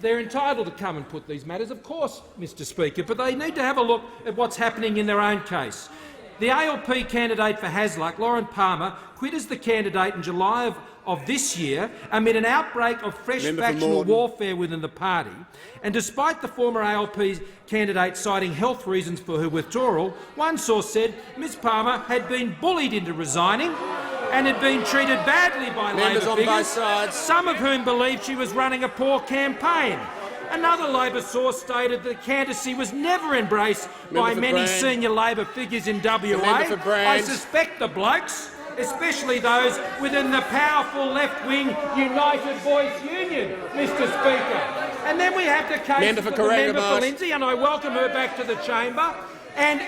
they're entitled to come and put these matters, of course, Mr Speaker, but they need to have a look at what's happening in their own case. The ALP candidate for Hasluck, Lauren Palmer, quit as the candidate in July of this year amid an outbreak of fresh factional warfare within the party. And despite the former ALP candidate citing health reasons for her withdrawal, one source said Ms Palmer had been bullied into resigning and had been treated badly by Labor figures, some of whom believed she was running a poor campaign. Another Labor source stated that the candidacy was never embraced by many senior Labor figures in WA. I suspect the blokes, especially those within the powerful left-wing United Voice Union, Mr Speaker. And then we have the case of the member for Lindsay, and I welcome her back to the chamber. And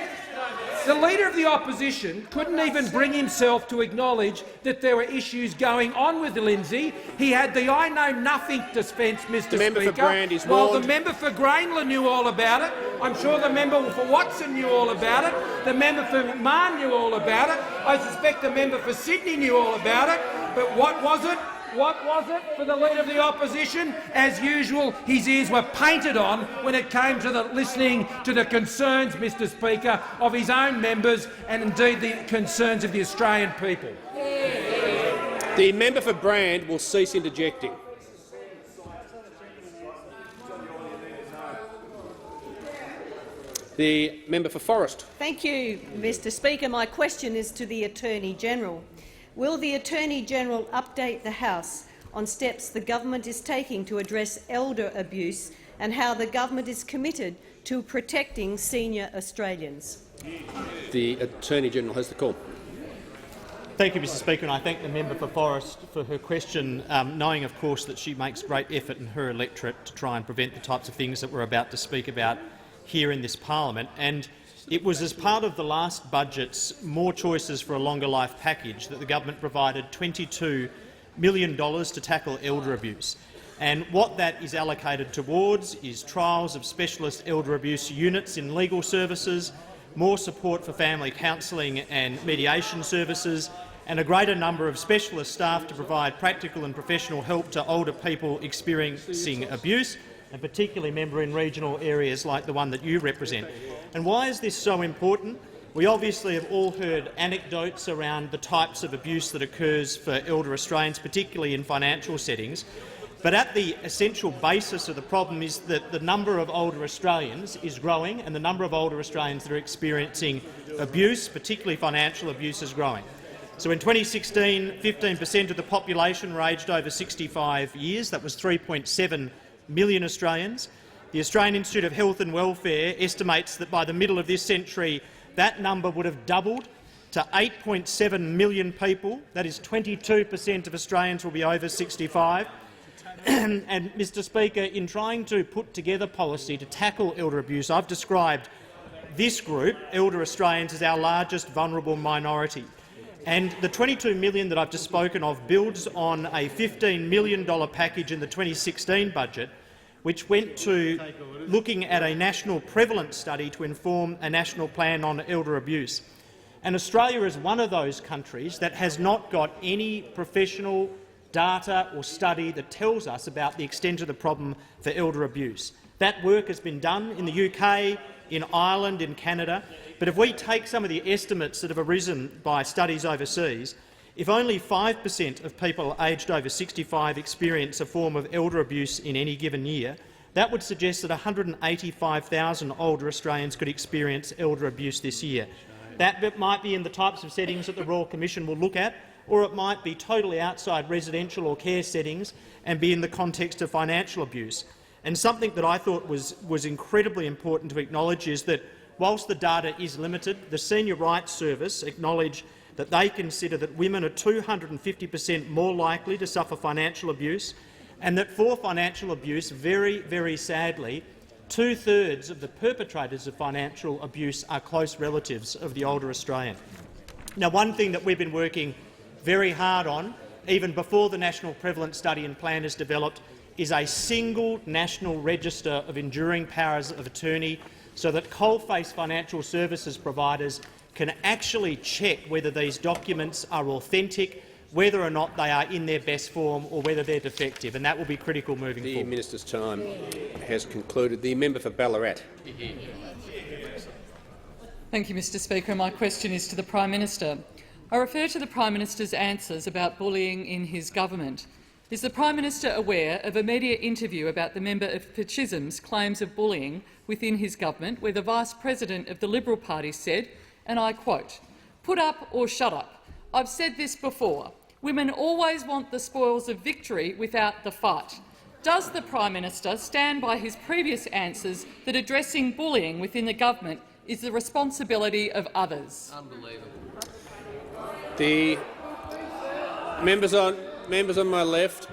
the Leader of the Opposition couldn't even bring himself to acknowledge that there were issues going on with Lindsay. He had the I know nothing defence, Mr Speaker, while the member for Grainler knew all about it. I'm sure the member for Watson knew all about it. The member for McMahon knew all about it. I suspect the member for Sydney knew all about it. But what was it? What was it for the Leader of the Opposition? As usual, his ears were painted on when it came to listening to the concerns, Mr Speaker, of his own members and indeed the concerns of the Australian people. The member for Bandt will cease interjecting. The member for Forrest. Thank you, Mr Speaker. My question is to the Attorney-General. Will the Attorney-General update the House on steps the government is taking to address elder abuse and how the government is committed to protecting senior Australians? The Attorney-General has the call. Thank you, Mr Speaker, and I thank the member for Forrest for her question, knowing, of course, that she makes great effort in her electorate to try and prevent the types of things that we're about to speak about here in this parliament. And it was as part of the last budget's More Choices for a Longer Life package that the government provided $22 million to tackle elder abuse. And what that is allocated towards is trials of specialist elder abuse units in legal services, more support for family counselling and mediation services, and a greater number of specialist staff to provide practical and professional help to older people experiencing abuse, and particularly member in regional areas like the one that you represent. And why is this so important? We obviously have all heard anecdotes around the types of abuse that occurs for elder Australians, particularly in financial settings. But at the essential basis of the problem is that the number of older Australians is growing, and the number of older Australians that are experiencing abuse, particularly financial abuse, is growing. So in 2016, 15% of the population were aged over 65 years. That was 3.7 million Australians. The Australian Institute of Health and Welfare estimates that by the middle of this century that number would have doubled to 8.7 million people. That is 22% of Australians will be over 65. And, Mr Speaker, in trying to put together policy to tackle elder abuse, I've described this group, elder Australians, as our largest vulnerable minority. And the 22 million that I've just spoken of builds on a $15 million package in the 2016 budget, which went to looking at a national prevalence study to inform a national plan on elder abuse. And Australia is one of those countries that has not got any professional data or study that tells us about the extent of the problem for elder abuse. That work has been done in the UK, in Ireland, in Canada. But if we take some of the estimates that have arisen by studies overseas, if only 5% of people aged over 65 experience a form of elder abuse in any given year, that would suggest that 185,000 older Australians could experience elder abuse this year. That might be in the types of settings that the Royal Commission will look at, or it might be totally outside residential or care settings and be in the context of financial abuse. And something that I thought was incredibly important to acknowledge is that, whilst the data is limited, the Senior Rights Service acknowledge that they consider that women are 250% more likely to suffer financial abuse, and that for financial abuse, very, very sadly, 2/3 of the perpetrators of financial abuse are close relatives of the older Australian. Now, one thing that we've been working very hard on, even before the National Prevalence Study and Plan is developed, is a single national register of enduring powers of attorney, so that coalface financial services providers can actually check whether these documents are authentic, whether or not they are in their best form, or whether they're defective, and that will be critical moving forward. The minister's time has concluded. The member for Ballarat. Thank you, Mr Speaker. My question is to the Prime Minister. I refer to the Prime Minister's answers about bullying in his government. Is the Prime Minister aware of a media interview about the member for Chisholm's claims of bullying within his government, where the Vice President of the Liberal Party said, and I quote, "Put up or shut up. I've said this before. Women always want the spoils of victory without the fight." Does the Prime Minister stand by his previous answers that addressing bullying within the government is the responsibility of others? Unbelievable. The members on my left.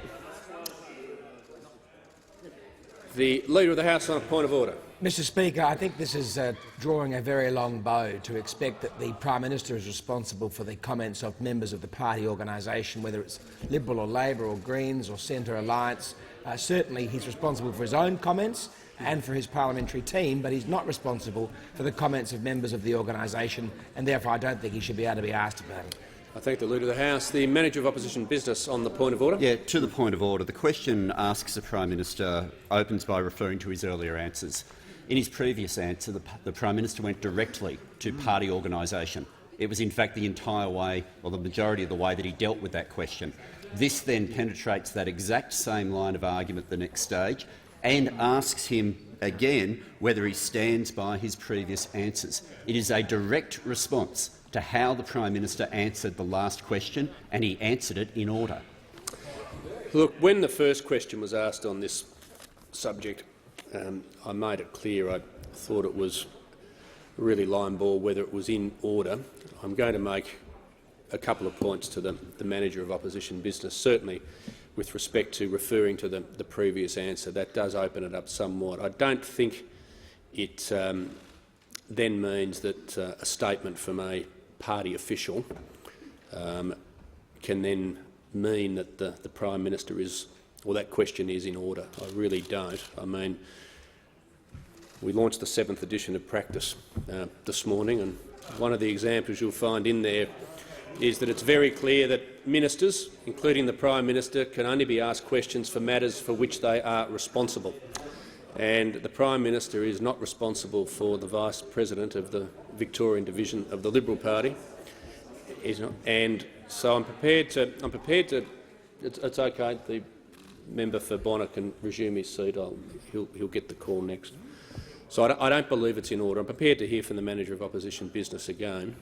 The Leader of the House on a point of order. Mr Speaker, I think this is drawing a very long bow to expect that the Prime Minister is responsible for the comments of members of the party organisation, whether it's Liberal or Labor or Greens or Centre Alliance. Certainly he's responsible for his own comments and for his parliamentary team, but he's not responsible for the comments of members of the organisation, and therefore I don't think he should be able to be asked about it. I thank the Leader of the House. The Manager of Opposition Business on the point of order. Yeah, to the point of order. The question asks the Prime Minister opens by referring to his earlier answers. In his previous answer, the Prime Minister went directly to party organisation. It was in fact the entire way, or the majority of the way, that he dealt with that question. This then penetrates that exact same line of argument the next stage and asks him again whether he stands by his previous answers. It is a direct response to how the Prime Minister answered the last question, and he answered it in order. Look, when the first question was asked on this subject, I made it clear I thought it was really line ball whether it was in order. I'm going to make a couple of points to the Manager of Opposition Business. Certainly, with respect to referring to the previous answer, that does open it up somewhat. I don't think it then means that a statement from a party official can then mean that the Prime Minister is, or that question is, in order. I really don't. I mean, we launched the 7th edition of practice this morning, and one of the examples you'll find in there is that it's very clear that ministers, including the Prime Minister, can only be asked questions for matters for which they are responsible. And the Prime Minister is not responsible for the Vice President of the Victorian division of the Liberal Party. He's not, and so I'm prepared to. It's okay. The member for Bonner can resume his seat. He'll get the call next. So I don't believe it's in order. I'm prepared to hear from the Manager of Opposition Business again.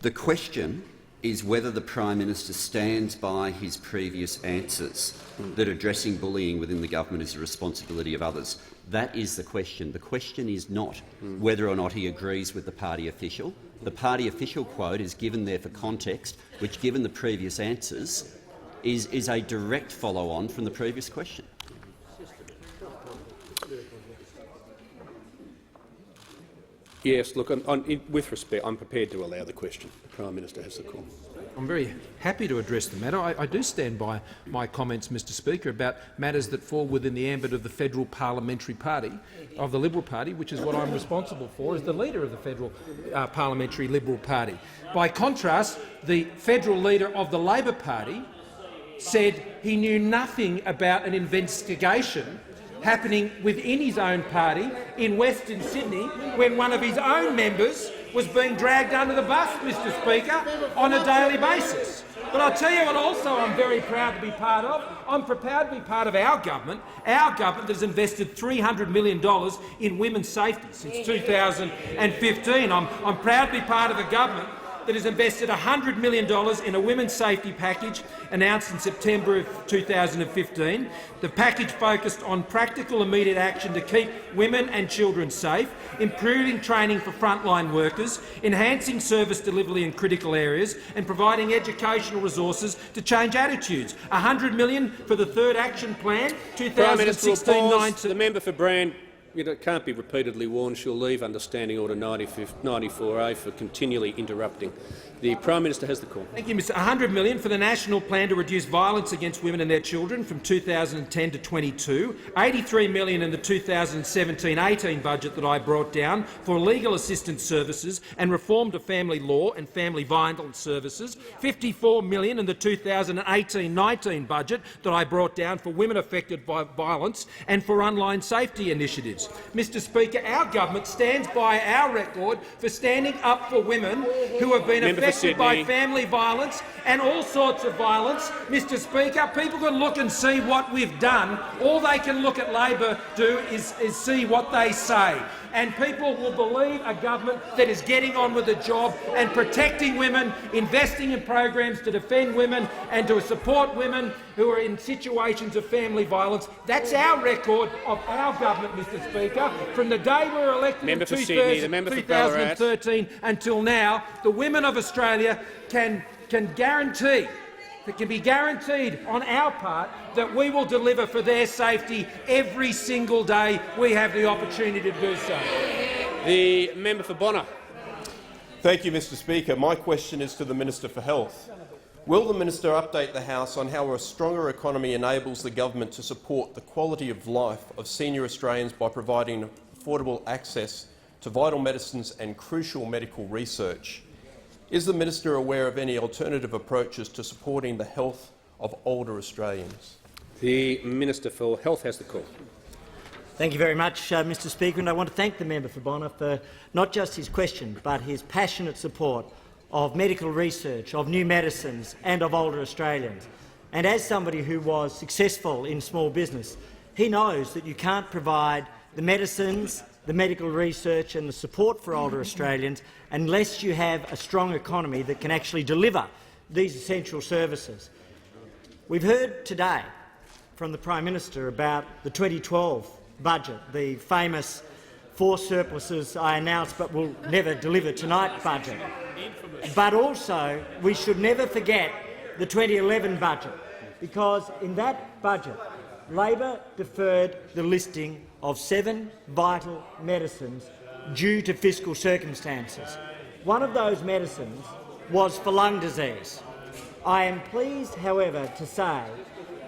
The question is whether the Prime Minister stands by his previous answers that addressing bullying within the government is the responsibility of others. That is the question. The question is not whether or not he agrees with the party official. The party official quote is given there for context, which, given the previous answers, is a direct follow-on from the previous question. Yes, look, with respect, I'm prepared to allow the question. The Prime Minister has the call. I'm very happy to address the matter. I do stand by my comments, Mr Speaker, about matters that fall within the ambit of the Federal Parliamentary Party, of the Liberal Party, which is what I'm responsible for as the leader of the Federal Parliamentary Liberal Party. By contrast, the federal leader of the Labor Party said he knew nothing about an investigation happening within his own party in Western Sydney when one of his own members was being dragged under the bus, Mr Speaker, on a daily basis. But I'll tell you what also I'm very proud to be part of. I'm proud to be part of our government that has invested $300 million in women's safety since 2015. I'm proud to be part of a government that has invested $100 million in a women's safety package announced in September of 2015. The package focused on practical immediate action to keep women and children safe, improving training for frontline workers, enhancing service delivery in critical areas and providing educational resources to change attitudes. $100 million for the third action plan, 2016-19. The member for Bandt can't be repeatedly warned. She'll leave under Standing Order 94A for continually interrupting. The Prime Minister has the call. Thank you, Mr. $100 million for the National Plan to Reduce Violence Against Women and their Children from 2010 to 22, $83 million in the 2017-18 budget that I brought down for legal assistance services and reform to family law and family violence services, $54 million in the 2018-19 budget that I brought down for women affected by violence and for online safety initiatives. Mr Speaker, our government stands by our record for standing up for women who have been affected by family violence and all sorts of violence. Mr Speaker, people can look and see what we've done. All they can look at Labor do is see what they say. And people will believe a government that is getting on with the job and protecting women, investing in programs to defend women and to support women who are in situations of family violence. That's our record of our government, Mr Speaker. From the day we were elected in 2013 until now, the women of Australia can guarantee, that can be guaranteed on our part, that we will deliver for their safety every single day we have the opportunity to do so. The member for Bonner. Thank you, Mr Speaker. My question is to the Minister for Health. Will the minister update the House on how a stronger economy enables the government to support the quality of life of senior Australians by providing affordable access to vital medicines and crucial medical research? Is the minister aware of any alternative approaches to supporting the health of older Australians? The Minister for Health has the call. Thank you very much, Mr Speaker, and I want to thank the member for Bonner for not just his question but his passionate support of medical research, of new medicines and of older Australians. And as somebody who was successful in small business, he knows that you can't provide the medicines, the medical research and the support for older Australians unless you have a strong economy that can actually deliver these essential services. We've heard today from the Prime Minister about the 2012 budget, the famous 4 surpluses I announced but will never deliver tonight budget. But also we should never forget the 2011 budget, because in that budget Labor deferred the listing of 7 vital medicines due to fiscal circumstances. One of those medicines was for lung disease. I am pleased, however, to say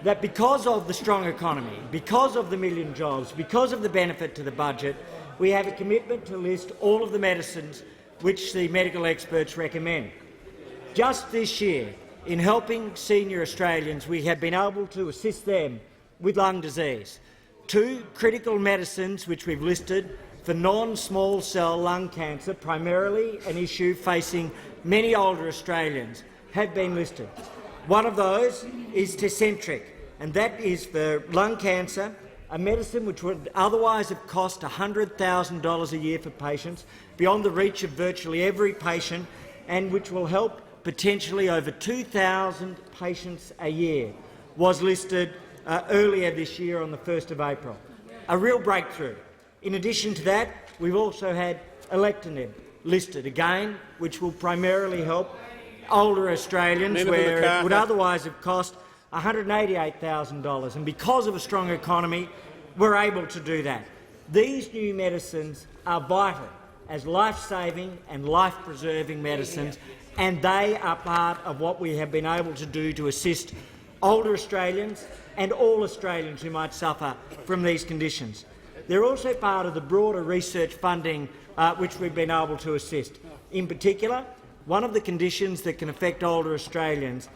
that because of the strong economy, because of the million jobs, because of the benefit to the budget, we have a commitment to list all of the medicines which the medical experts recommend. Just this year, in helping senior Australians, we have been able to assist them with lung disease. 2 critical medicines which we've listed for non-small cell lung cancer, primarily an issue facing many older Australians, have been listed. One of those is Tecentriq, and that is for lung cancer, a medicine which would otherwise have cost $100,000 a year for patients, beyond the reach of virtually every patient, and which will help potentially over 2,000 patients a year, was listed earlier this year on the 1st of April. A real breakthrough. In addition to that, we've also had alectinib listed again, which will primarily help older Australians where it would otherwise have cost $188,000. And because of a strong economy, we're able to do that. These new medicines are vital as life-saving and life-preserving medicines, and they are part of what we have been able to do to assist older Australians and all Australians who might suffer from these conditions. They're also part of the broader research funding which we've been able to assist. In particular, one of the conditions that can affect older Australians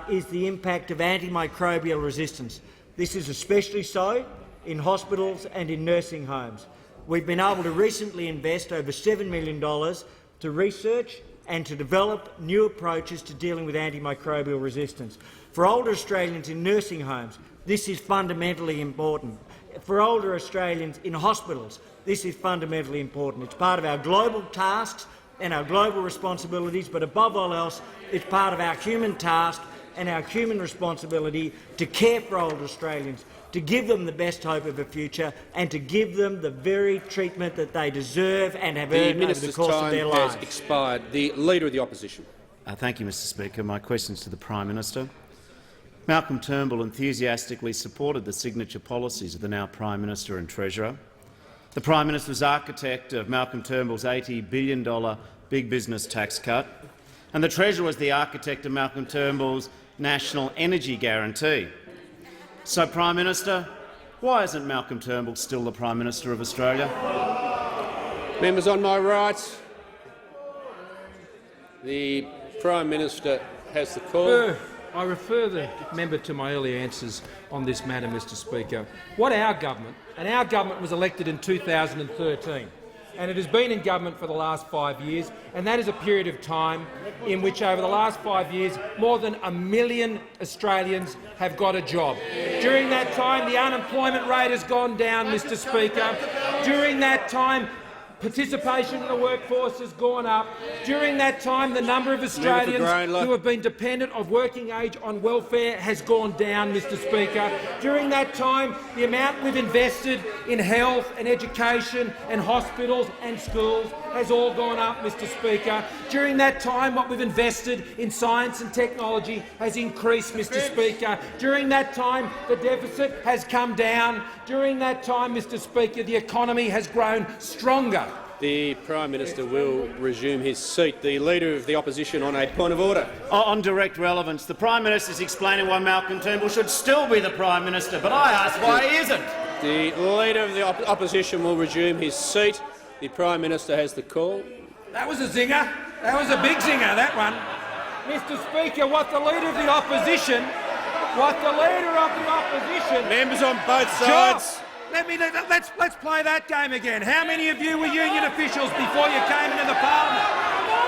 is the impact of antimicrobial resistance. This is especially so in hospitals and in nursing homes. We've been able to recently invest over $7 million to research and to develop new approaches to dealing with antimicrobial resistance. For older Australians in nursing homes, this is fundamentally important. For older Australians in hospitals, this is fundamentally important. It's part of our global tasks and our global responsibilities, but above all else, it's part of our human task and our human responsibility to care for older Australians, to give them the best hope of a future and to give them the very treatment that they deserve and have earned over the course of their lives. The minister's time has expired. The Leader of the Opposition. Thank you, Mr Speaker. My question is to the Prime Minister. Malcolm Turnbull enthusiastically supported the signature policies of the now Prime Minister and Treasurer. The Prime Minister was architect of Malcolm Turnbull's $80 billion big business tax cut, and the Treasurer was the architect of Malcolm Turnbull's national energy guarantee. So, Prime Minister, why isn't Malcolm Turnbull still the Prime Minister of Australia? Members on my right, the Prime Minister has the call. I refer the member to my earlier answers on this matter, Mr Speaker. What our government was elected in 2013, and it has been in government for the last 5 years, and that is a period of time in which over the last 5 years more than 1 million Australians have got a job. During that time the unemployment rate has gone down, Mr Speaker. During that time participation in the workforce has gone up. During that time, the number of Australians who have been dependent of working age on welfare has gone down, Mr Speaker. During that time, the amount we've invested in health and education and hospitals and schools has all gone up, Mr Speaker. During that time, what we've invested in science and technology has increased, Mr Speaker. During that time, the deficit has come down. During that time, Mr Speaker, the economy has grown stronger. The Prime Minister will resume his seat. The Leader of the Opposition on a point of order. On direct relevance, the Prime Minister is explaining why Malcolm Turnbull should still be the Prime Minister, but I ask why he isn't. The Leader of the Opposition will resume his seat. The Prime Minister has the call. That was a zinger. That was a big zinger, that one. Mr Speaker, what the Leader of the Opposition... Members on both sides. Let's play that game again. How many of you were union officials before you came into the parliament?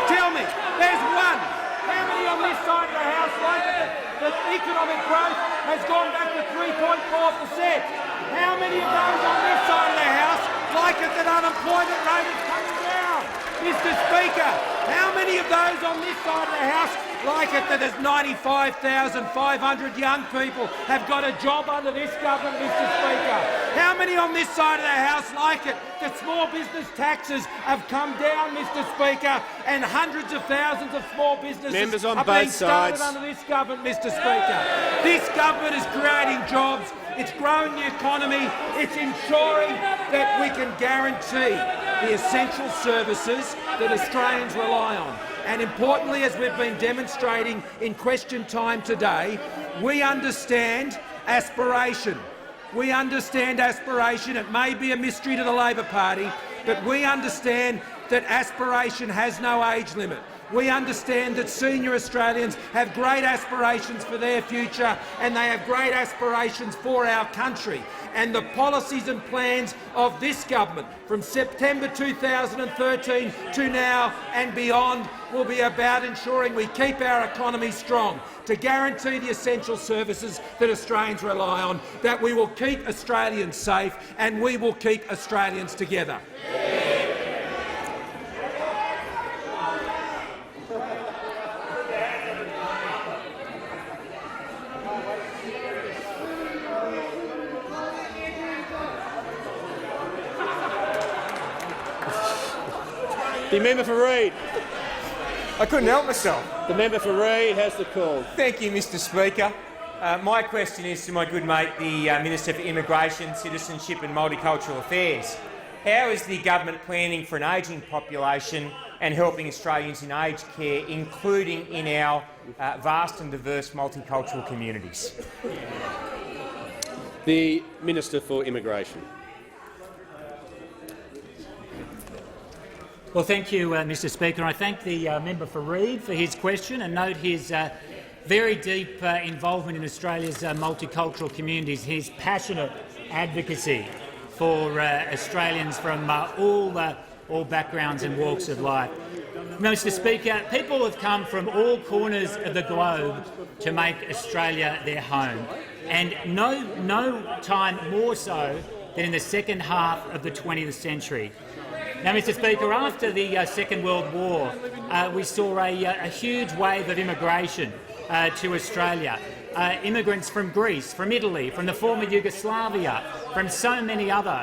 Tell me. There's one. How many on this side of the House like it that economic growth has gone back to 3.4%? How many of those on this side of the House like it that unemployment rate is coming down? Mr Speaker, how many of those on this side of the House like it that there's 95,500 young people have got a job under this government, Mr Speaker? How many on this side of the House like it that small business taxes have come down, Mr Speaker, and hundreds of thousands of small businesses are being started under this government, Mr Speaker? This government is creating jobs, it's growing the economy, it's ensuring that we can guarantee the essential services that Australians rely on. And importantly, as we've been demonstrating in question time today, we understand aspiration. We understand aspiration. It may be a mystery to the Labor Party, but we understand that aspiration has no age limit. We understand that senior Australians have great aspirations for their future and they have great aspirations for our country. And the policies and plans of this government from September 2013 to now and beyond will be about ensuring we keep our economy strong, to guarantee the essential services that Australians rely on, that we will keep Australians safe and we will keep Australians together. The member for Reid. I couldn't help myself. The member for Reid has the call. Thank you, Mr Speaker. My question is to my good mate, the Minister for Immigration, Citizenship and Multicultural Affairs. How is the government planning for an ageing population and helping Australians in aged care, including in our vast and diverse multicultural communities? The Minister for Immigration. Well, thank you, Mr Speaker. I thank the member for Reid for his question and note his very deep involvement in Australia's multicultural communities, his passionate advocacy for Australians from all backgrounds and walks of life. Mr Speaker, people have come from all corners of the globe to make Australia their home, and no time more so than in the second half of the 20th century. Now, Mr Speaker, after the Second World War, we saw a huge wave of immigration to Australia. Immigrants from Greece, from Italy, from the former Yugoslavia, from so many other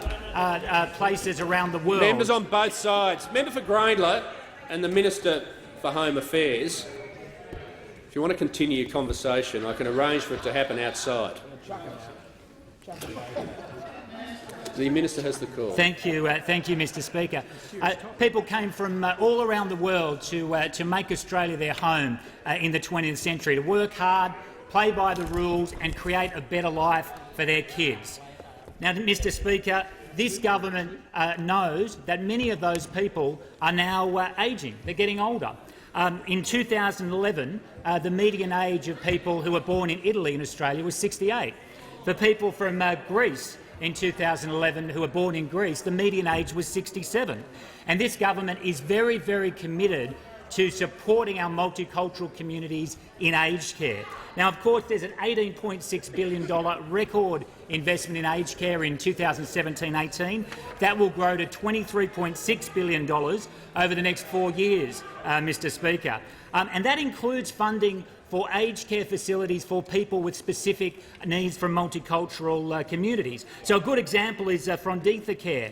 places around the world. Members on both sides. Member for Grayndler and the Minister for Home Affairs. If you want to continue your conversation, I can arrange for it to happen outside. The Minister has the call. Thank you, Mr Speaker. People came from all around the world to make Australia their home in the 20th century, to work hard, play by the rules and create a better life for their kids. Now, Mr Speaker, this government knows that many of those people are now ageing. They're getting older. In 2011, the median age of people who were born in Italy in Australia was 68. For people from Greece, in 2011 who were born in Greece, the median age was 67. And this government is very, very committed to supporting our multicultural communities in aged care. Now, of course, there's an $18.6 billion record investment in aged care in 2017-18. That will grow to $23.6 billion over the next 4 years, Mr Speaker. And that includes funding for aged care facilities for people with specific needs from multicultural communities. So a good example is Frydenberg Care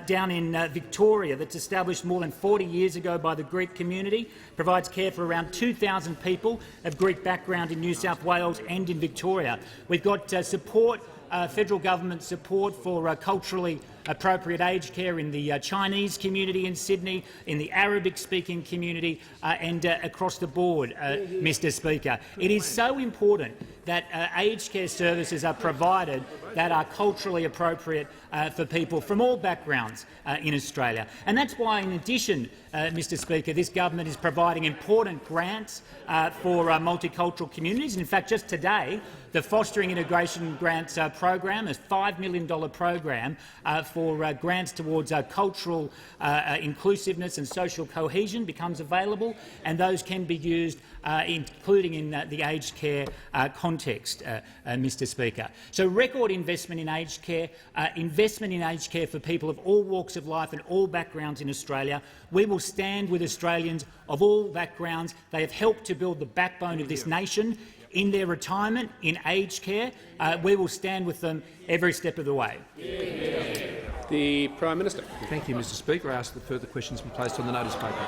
down in Victoria, that's established more than 40 years ago by the Greek community, provides care for around 2,000 people of Greek background in New South Wales and in Victoria. We've got federal government support for culturally appropriate aged care in the Chinese community in Sydney, in the Arabic-speaking community and across the board, Mr Speaker. It is so important that aged care services are provided that are culturally appropriate for people from all backgrounds in Australia. And that's why, in addition, Mr Speaker, this government is providing important grants for multicultural communities. And in fact, just today, the Fostering Integration Grants program, a $5 million program for grants towards cultural inclusiveness and social cohesion, becomes available, and those can be used including in the aged care context, Mr Speaker. So record investment in aged care for people of all walks of life and all backgrounds in Australia. We will stand with Australians of all backgrounds. They have helped to build the backbone of this nation. In their retirement, in aged care, we will stand with them every step of the way. The Prime Minister. Thank you, Mr Speaker. I ask that further questions be placed on the notice paper.